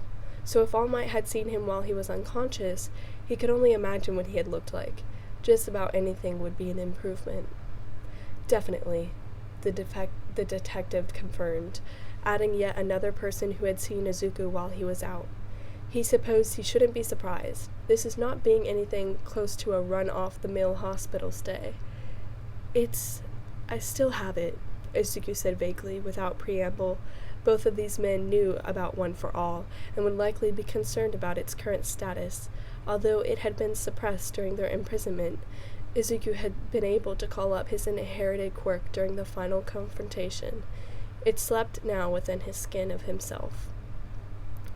So if All Might had seen him while he was unconscious, he could only imagine what he had looked like. Just about anything would be an improvement. Definitely, the detective confirmed, adding yet another person who had seen Izuku while he was out. He supposed he shouldn't be surprised. This is not being anything close to a run-off-the-mill hospital stay. I still have it, Izuku said vaguely, without preamble. Both of these men knew about One for All, and would likely be concerned about its current status. Although it had been suppressed during their imprisonment, Izuku had been able to call up his inherited quirk during the final confrontation. It slept now within his skin of himself.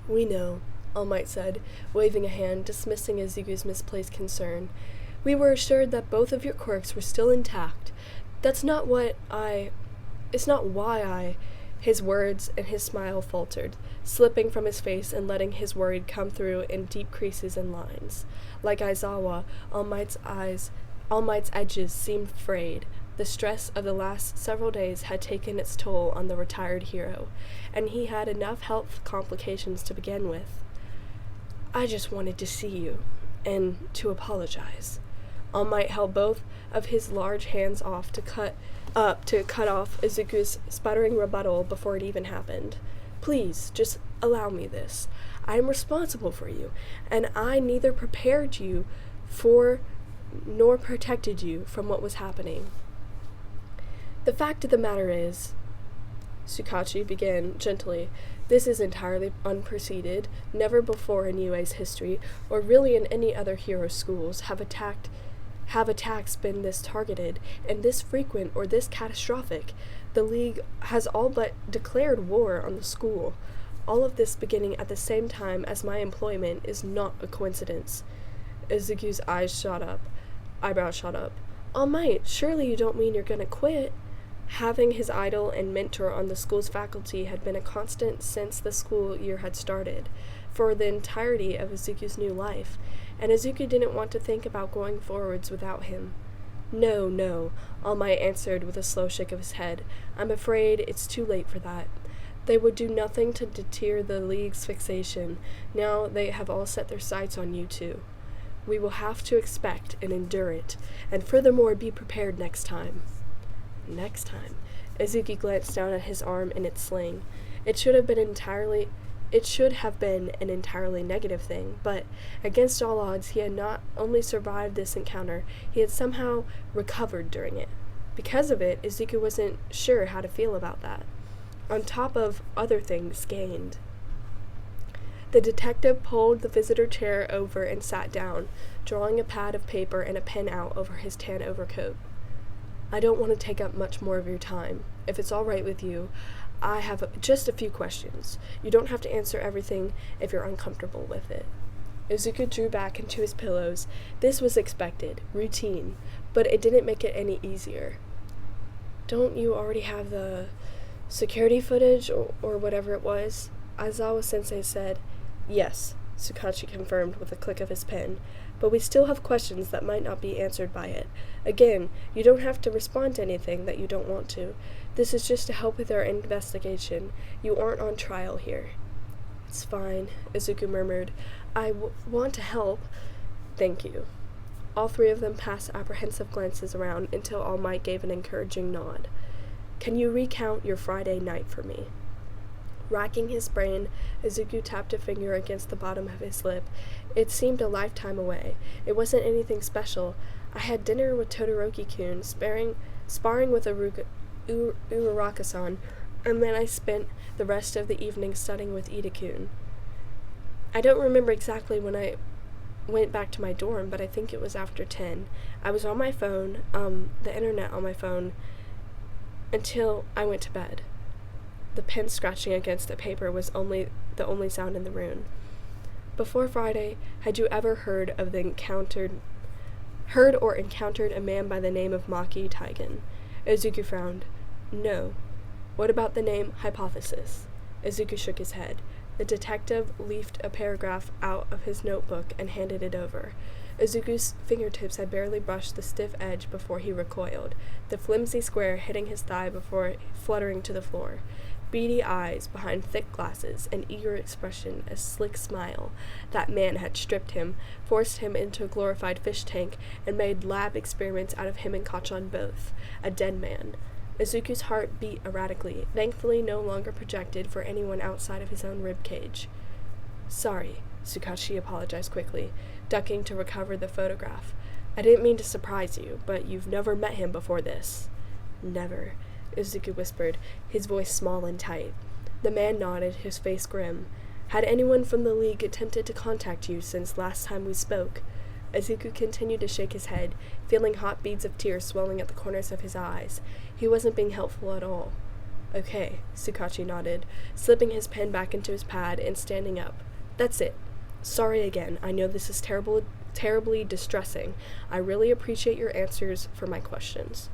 "We know," All Might said, waving a hand, dismissing Izuku's misplaced concern. "We were assured that both of your quirks were still intact. It's not why I... His words and his smile faltered, slipping from his face and letting his worry come through in deep creases and lines. Like Aizawa, All Might's edges seemed frayed. The stress of the last several days had taken its toll on the retired hero, and he had enough health complications to begin with. "I just wanted to see you, and to apologize." All Might held both of his large hands off to cut off Izuku's sputtering rebuttal before it even happened. "Please, just allow me this. I am responsible for you, and I neither prepared you for nor protected you from what was happening. The fact of the matter is," Sukachi began gently, "this is entirely unpreceded. Never before in UA's history, or really in any other hero schools, have attacks been this targeted, and this frequent, or this catastrophic. The League has all but declared war on the school. All of this beginning at the same time as my employment is not a coincidence." Izuku's eyebrows shot up. "All Might, surely you don't mean you're gonna quit?" Having his idol and mentor on the school's faculty had been a constant since the school year had started, for the entirety of Izuku's new life, and Izuku didn't want to think about going forwards without him. No, All Might answered with a slow shake of his head. "I'm afraid it's too late for that. They would do nothing to deter the League's fixation. Now they have all set their sights on you two. We will have to expect and endure it, and furthermore be prepared next time." Next time. Izuku glanced down at his arm in its sling. It should have been an entirely negative thing, but against all odds he had not only survived this encounter, he had somehow recovered during it. Because of it, Izuku wasn't sure how to feel about that, on top of other things gained. The detective pulled the visitor chair over and sat down, drawing a pad of paper and a pen out over his tan overcoat. "I don't want to take up much more of your time. If it's all right with you, I have just a few questions. You don't have to answer everything if you're uncomfortable with it." Izuku drew back into his pillows. This was expected, routine, but it didn't make it any easier. "Don't you already have the security footage or whatever it was?" Aizawa-sensei said. "Yes," Sukachi confirmed with a click of his pen, "but we still have questions that might not be answered by it. Again, you don't have to respond to anything that you don't want to. This is just to help with our investigation. You aren't on trial here." "It's fine," Izuku murmured. I want to help." "Thank you." All three of them passed apprehensive glances around until All Might gave an encouraging nod. "Can you recount your Friday night for me?" Racking his brain, Izuku tapped a finger against the bottom of his lip. It seemed a lifetime away. It wasn't anything special. "I had dinner with Todoroki-kun, sparring with Uraraka-san, and then I spent the rest of the evening studying with Ida-kun." I don't remember exactly when I went back to my dorm, but I think it was after 10. I was on my phone, the internet on my phone, until I went to bed. The pen scratching against the paper was the only sound in the room. Before Friday, had you ever heard or encountered a man by the name of Maki Taigen? Izuku frowned. No. What about the name Hypothesis? Izuku shook his head. The detective leafed a paragraph out of his notebook and handed it over. Izuku's fingertips had barely brushed the stiff edge before he recoiled, the flimsy square hitting his thigh before fluttering to the floor. Beady eyes behind thick glasses, an eager expression, a slick smile. That man had stripped him, forced him into a glorified fish tank, and made lab experiments out of him and Kachan both. A dead man. Izuku's heart beat erratically, thankfully no longer projected for anyone outside of his own ribcage. Sorry, Tsukashi apologized quickly, ducking to recover the photograph. I didn't mean to surprise you, but you've never met him before this. Never, Izuku whispered, his voice small and tight. The man nodded, his face grim. Had anyone from the League attempted to contact you since last time we spoke? Izuku continued to shake his head, feeling hot beads of tears swelling at the corners of his eyes. He wasn't being helpful at all. Okay, Tsukashi nodded, slipping his pen back into his pad and standing up. That's it. Sorry again. I know this is terribly distressing. I really appreciate your answers for my questions.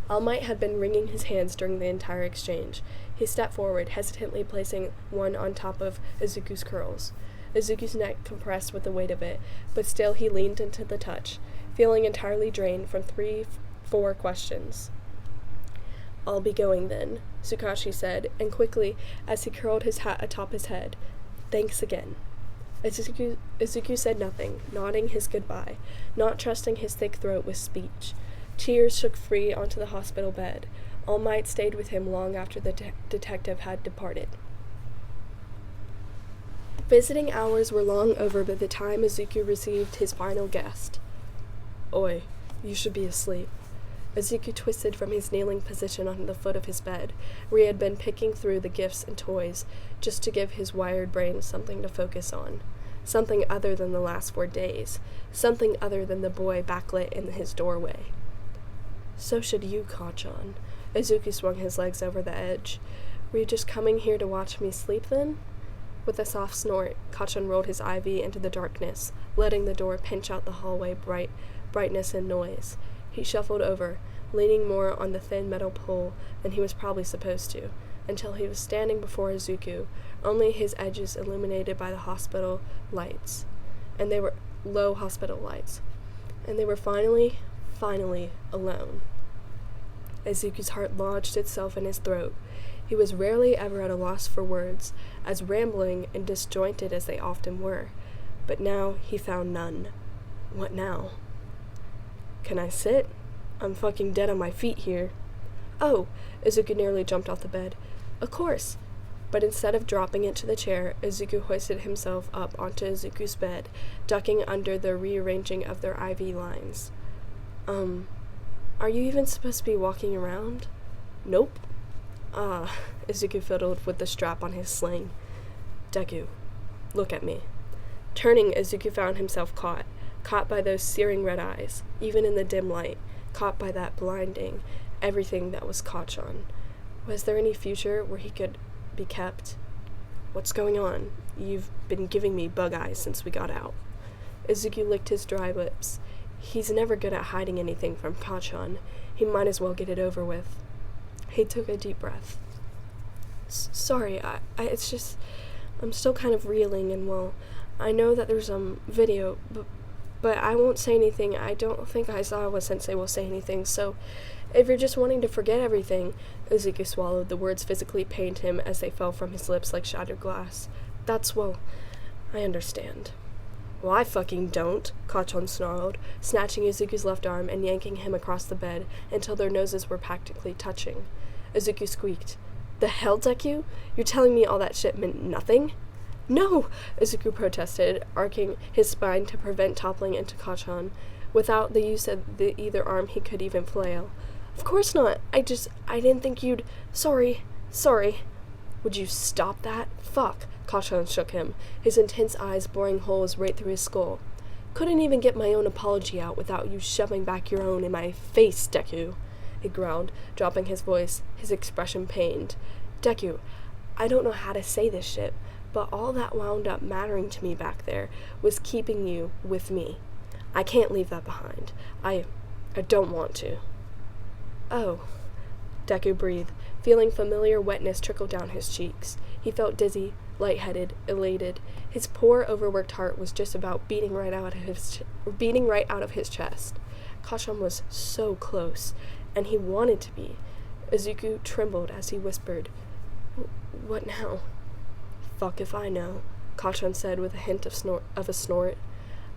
All Might had been wringing his hands during the entire exchange. He stepped forward, hesitantly placing one on top of Izuku's curls. Izuku's neck compressed with the weight of it, but still he leaned into the touch, feeling entirely drained from 4 questions. I'll be going then, Tsukashi said, and quickly, as he curled his hat atop his head, thanks again. Izuku said nothing, nodding his goodbye, not trusting his thick throat with speech. Tears shook free onto the hospital bed. All Might stayed with him long after the detective had departed. Visiting hours were long over by the time Izuku received his final guest. Oi, you should be asleep. Izuku twisted from his kneeling position on the foot of his bed, where he had been picking through the gifts and toys, just to give his wired brain something to focus on. Something other than the last 4 days. Something other than the boy backlit in his doorway. So should you, Kachan. Izuku swung his legs over the edge. Were you just coming here to watch me sleep, then? With a soft snort, Kachan rolled his IV into the darkness, letting the door pinch out the hallway brightness and noise. He shuffled over, leaning more on the thin metal pole than he was probably supposed to, until he was standing before Izuku, only his edges illuminated by the hospital lights. And they were low hospital lights. And they were finally alone. Izuku's heart lodged itself in his throat. He was rarely ever at a loss for words, as rambling and disjointed as they often were, but now he found none. What now? Can I sit? I'm fucking dead on my feet here. Oh! Izuku nearly jumped off the bed. Of course! But instead of dropping into the chair, Izuku hoisted himself up onto Izuku's bed, ducking under the rearranging of their IV lines. Are you even supposed to be walking around? Nope. Izuku fiddled with the strap on his sling. Deku, look at me. Turning, Izuku found himself caught by those searing red eyes, even in the dim light, caught by that blinding, everything that was Kachan. Was there any future where he could be kept? What's going on? You've been giving me bug eyes since we got out. Izuku licked his dry lips. He's never good at hiding anything from Kachan. He might as well get it over with. He took a deep breath. Sorry, it's just, I'm still kind of reeling, and well, I know that there's video, but I won't say anything. I don't think Aizawa-sensei will say anything, so if you're just wanting to forget everything, Izuku swallowed. The words physically pained him as they fell from his lips like shattered glass. Well, I understand. Well, I fucking don't, Kachan snarled, snatching Izuku's left arm and yanking him across the bed until their noses were practically touching. Izuku squeaked. The hell, Deku? You're telling me all that shit meant nothing? No! Izuku protested, arcing his spine to prevent toppling into Kachan. Without the use of either arm, he could even flail. Of course not. I didn't think you'd... Sorry. Would you stop that? Fuck, Kachan shook him, his intense eyes boring holes right through his skull. Couldn't even get my own apology out without you shoving back your own in my face, Deku, he growled, dropping his voice, his expression pained. Deku, I don't know how to say this shit, but all that wound up mattering to me back there was keeping you with me. I can't leave that behind. I don't want to. Oh, Deku breathed, feeling familiar wetness trickle down his cheeks. He felt dizzy, lightheaded, elated. His poor, overworked heart was just about beating right out of his chest. Kachan was so close, and he wanted to be. Izuku trembled as he whispered, "What now?" "Fuck if I know," Kachan said with a hint of a snort.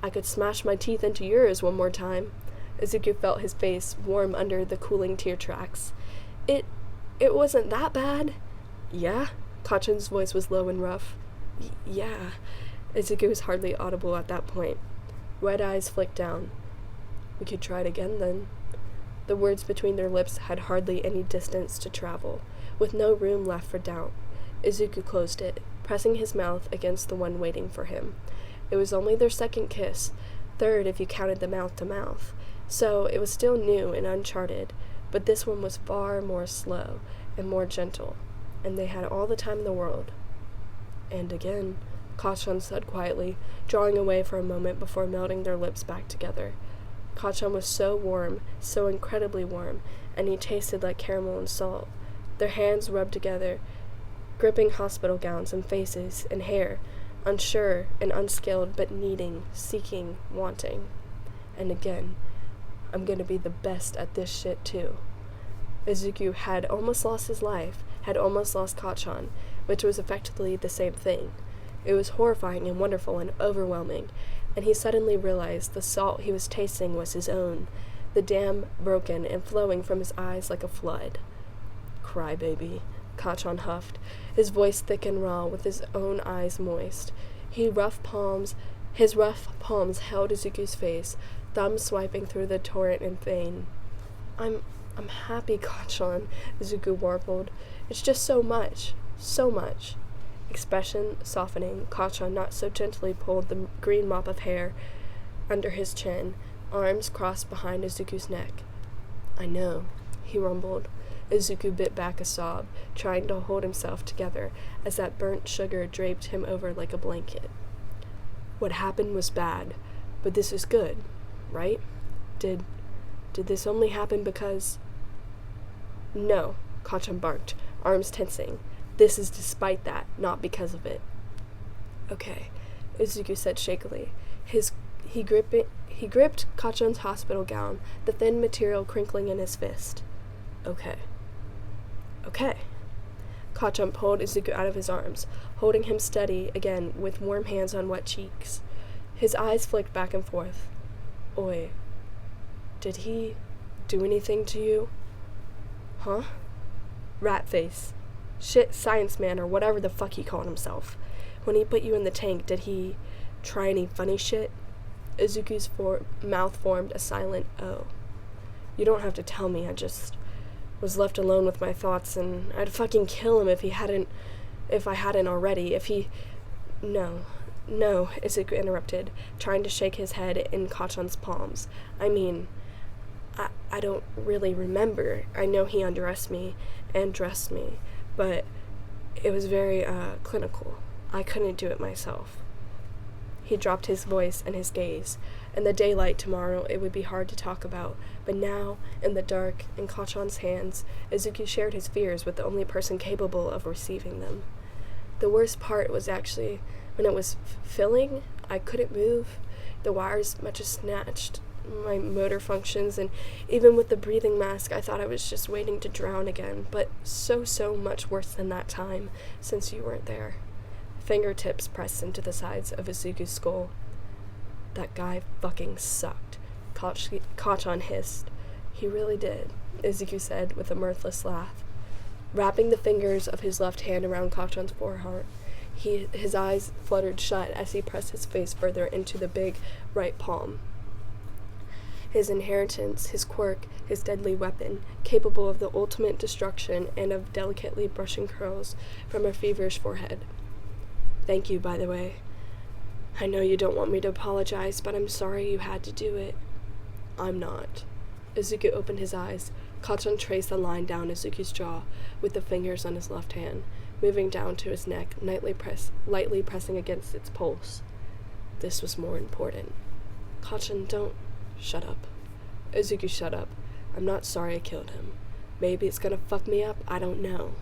"I could smash my teeth into yours one more time." Izuku felt his face warm under the cooling tear tracks. It wasn't that bad." "Yeah?" Kachan's voice was low and rough. Yeah. Izuku was hardly audible at that point. Red eyes flicked down. "We could try it again, then." The words between their lips had hardly any distance to travel, with no room left for doubt. Izuku closed it, pressing his mouth against the one waiting for him. It was only their second kiss, third if you counted the mouth-to-mouth, so it was still new and uncharted, but this one was far more slow and more gentle, and they had all the time in the world. "And again," Kachan said quietly, drawing away for a moment before melding their lips back together. Kachan was so warm, so incredibly warm, and he tasted like caramel and salt. Their hands rubbed together, gripping hospital gowns and faces and hair, unsure and unskilled but needing, seeking, wanting. And again, "I'm gonna be the best at this shit too." Izuku had almost lost his life, had almost lost Kachan, which was effectively the same thing. It was horrifying and wonderful and overwhelming, and he suddenly realized the salt he was tasting was his own, the dam broken and flowing from his eyes like a flood. "Crybaby," Kachan huffed, his voice thick and raw with his own eyes moist. His rough palms held Izuku's face, thumbs swiping through the torrent in vain. I'm happy, Kachan," Izuku warbled. "It's just so much. So much." Expression softening, Kachan not so gently pulled the green mop of hair under his chin, arms crossed behind Izuku's neck. "I know," he rumbled. Izuku bit back a sob, trying to hold himself together as that burnt sugar draped him over like a blanket. "What happened was bad, but this is good, right? Did this only happen because—" "No," Kachan barked, arms tensing. "This is despite that, not because of it." "Okay," Izuku said shakily. He gripped Kachan's hospital gown, the thin material crinkling in his fist. Okay. Kachan pulled Izuku out of his arms, holding him steady again with warm hands on wet cheeks. His eyes flicked back and forth. "Oi, did he do anything to you?" "Huh?" "Rat face. Shit science man or whatever the fuck he called himself. When he put you in the tank, did he try any funny shit?" Izuku's mouth formed a silent O. "You don't have to tell me, I just was left alone with my thoughts, and I'd fucking kill him if I hadn't already, No, Izuku interrupted, trying to shake his head in Kachan's palms. "I mean, I don't really remember. I know he undressed me and dressed me, but it was very, clinical. I couldn't do it myself." He dropped his voice and his gaze. In the daylight tomorrow, it would be hard to talk about, but now, in the dark, in Kachan's hands, Izuku shared his fears with the only person capable of receiving them. The worst part was actually, when it was filling, I couldn't move. The wires much as snatched my motor functions, and even with the breathing mask, I thought I was just waiting to drown again, but so much worse than that time, since you weren't there. Fingertips pressed into the sides of Izuku's skull. "That guy fucking sucked," Kachan hissed. "He really did," Izuku said with a mirthless laugh. Wrapping the fingers of his left hand around Kachan's foreheart, his eyes fluttered shut as he pressed his face further into the big right palm. his inheritance, his quirk, his deadly weapon, capable of the ultimate destruction and of delicately brushing curls from a feverish forehead. Thank you, by the way. I know you don't want me to apologize, but I'm sorry you had to do it. I'm not. Izuku opened his eyes. Kachan traced a line down Izuku's jaw with the fingers on his left hand, moving down to his neck, lightly pressing against its pulse. This was more important. Kachan, don't... Shut up. Izuku, shut up. I'm not sorry I killed him. Maybe it's gonna fuck me up, I don't know.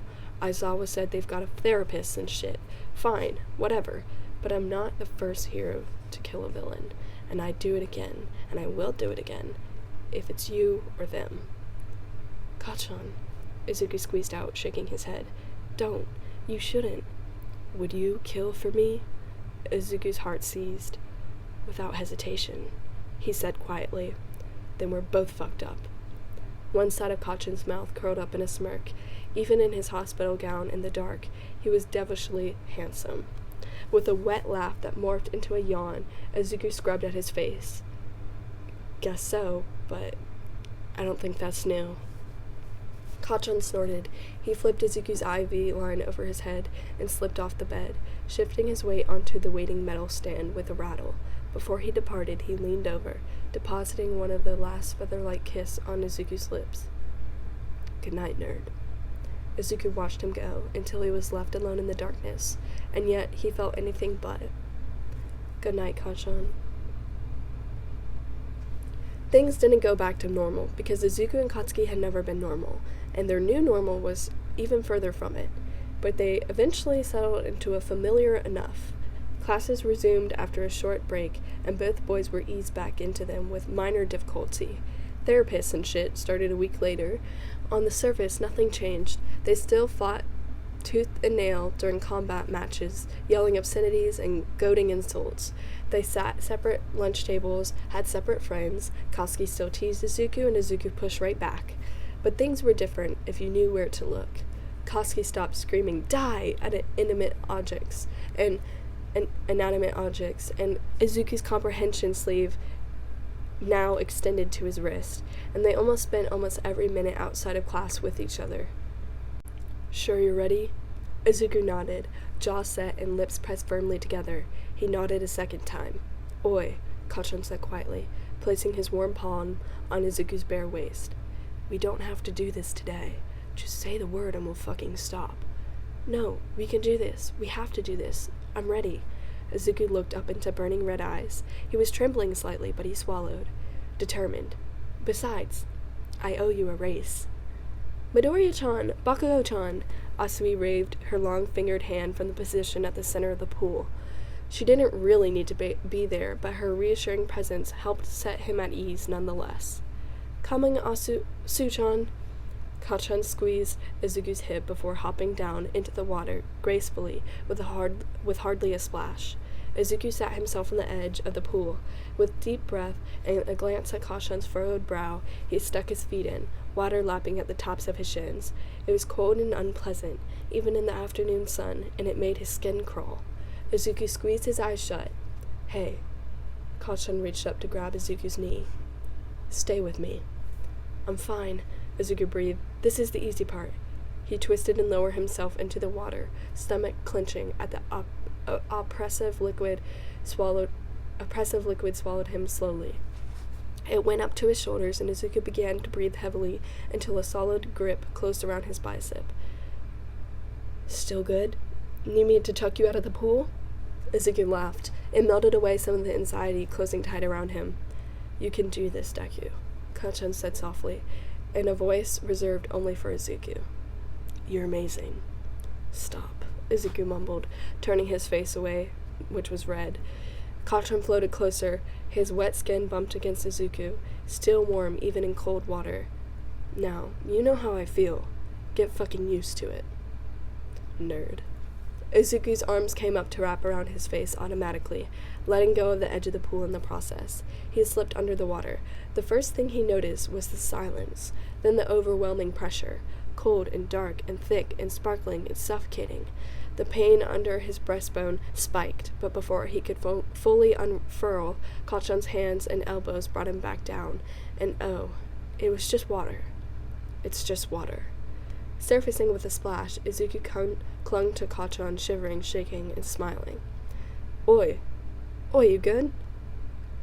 Aizawa said they've got a therapist and shit. Fine, whatever. But I'm not the first hero to kill a villain. And I'd do it again, and I will do it again, if it's you or them. Kachan, Izuku squeezed out, shaking his head. Don't. You shouldn't. Would you kill for me? Izuku's heart seized. Without hesitation, he said quietly. Then we're both fucked up. One side of Kachan's mouth curled up in a smirk. Even in his hospital gown in the dark, he was devilishly handsome. With a wet laugh that morphed into a yawn, Izuku scrubbed at his face. Guess so, but I don't think that's new. Kachan snorted. He flipped Izuku's IV line over his head and slipped off the bed, shifting his weight onto the waiting metal stand with a rattle. Before he departed, he leaned over, depositing one of the last feather-like kiss on Izuku's lips. Good night, nerd. Izuku watched him go until he was left alone in the darkness, and yet he felt anything but. Good night, Kachan. Things didn't go back to normal because Izuku and Katsuki had never been normal, and their new normal was even further from it. But they eventually settled into a familiar enough. Classes resumed after a short break, and both boys were eased back into them with minor difficulty. Therapists and shit started a week later. On the surface, nothing changed. They still fought tooth and nail during combat matches, yelling obscenities and goading insults. They sat separate lunch tables, had separate friends. Katsuki still teased Izuku, and Izuku pushed right back. But things were different if you knew where to look. Katsuki stopped screaming, "Die!" at inanimate objects, and Izuku's comprehension sleeve now extended to his wrist, and they spent almost every minute outside of class with each other. Sure you're ready? Izuku nodded, jaw set and lips pressed firmly together. He nodded a second time. Oi, Kachan said quietly, placing his warm palm on Izuku's bare waist. We don't have to do this today. Just say the word and we'll fucking stop. No, we can do this. We have to do this. I'm ready. Izuku looked up into burning red eyes. He was trembling slightly, but he swallowed. Determined. Besides, I owe you a race. Midoriya-chan, Bakugo-chan, Asui waved her long-fingered hand from the position at the center of the pool. She didn't really need to be there, but her reassuring presence helped set him at ease nonetheless. Coming, Su-chan. Kachan squeezed Izuku's hip before hopping down into the water gracefully with hardly a splash. Izuku sat himself on the edge of the pool. With deep breath and a glance at Kachan's furrowed brow, he stuck his feet in, water lapping at the tops of his shins. It was cold and unpleasant, even in the afternoon sun, and it made his skin crawl. Izuku squeezed his eyes shut. Hey. Kachan reached up to grab Izuku's knee. Stay with me. I'm fine, Izuku breathed. This is the easy part. He twisted and lowered himself into the water, stomach clenching at the oppressive liquid swallowed him slowly. It went up to his shoulders, and Izuku began to breathe heavily until a solid grip closed around his bicep. Still good? Need me to chuck you out of the pool? Izuku laughed. It melted away some of the anxiety closing tight around him. You can do this, Deku, Kachan said softly, in a voice reserved only for Izuku. You're amazing. Stop, Izuku mumbled, turning his face away, which was red. Kachan floated closer. His wet skin bumped against Izuku, still warm even in cold water. Now, you know how I feel. Get fucking used to it. Nerd. Izuku's arms came up to wrap around his face automatically, letting go of the edge of the pool in the process. He slipped under the water. The first thing he noticed was the silence, then the overwhelming pressure. cold and dark and thick and sparkling and suffocating. The pain under his breastbone spiked, but before he could fully unfurl, Kachan's hands and elbows brought him back down, and oh, it was just water. It's just water. Surfacing with a splash, Izuku clung to Kachan, shivering, shaking, and smiling. Oi! Oi, you good?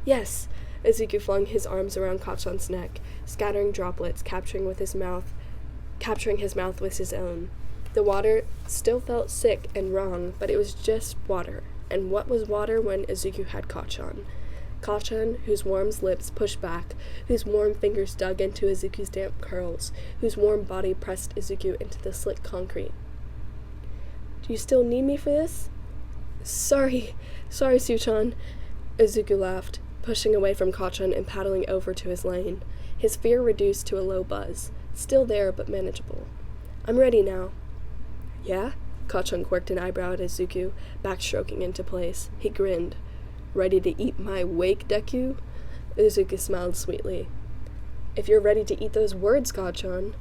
Yes! Izuku flung his arms around Kachan's neck, scattering droplets, capturing his mouth with his own. The water still felt sick and wrong, but it was just water. And what was water when Izuku had Kachan? Kachan, whose warm lips pushed back, whose warm fingers dug into Izuku's damp curls, whose warm body pressed Izuku into the slick concrete. Do you still need me for this? Sorry, Suchan, Izuku laughed, pushing away from Kachan and paddling over to his lane, his fear reduced to a low buzz, still there but manageable. I'm ready now. Yeah? Kachan quirked an eyebrow at Izuku, backstroking into place. He grinned. Ready to eat my wake, Deku? Izuku smiled sweetly. If you're ready to eat those words, Kachan.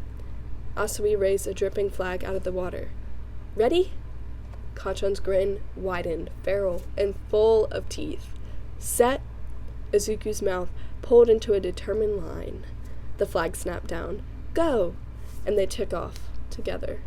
Asui raised a dripping flag out of the water. Ready? Kachan's grin widened, feral, and full of teeth. Set! Izuku's mouth pulled into a determined line. The flag snapped down. Go! And they took off, together.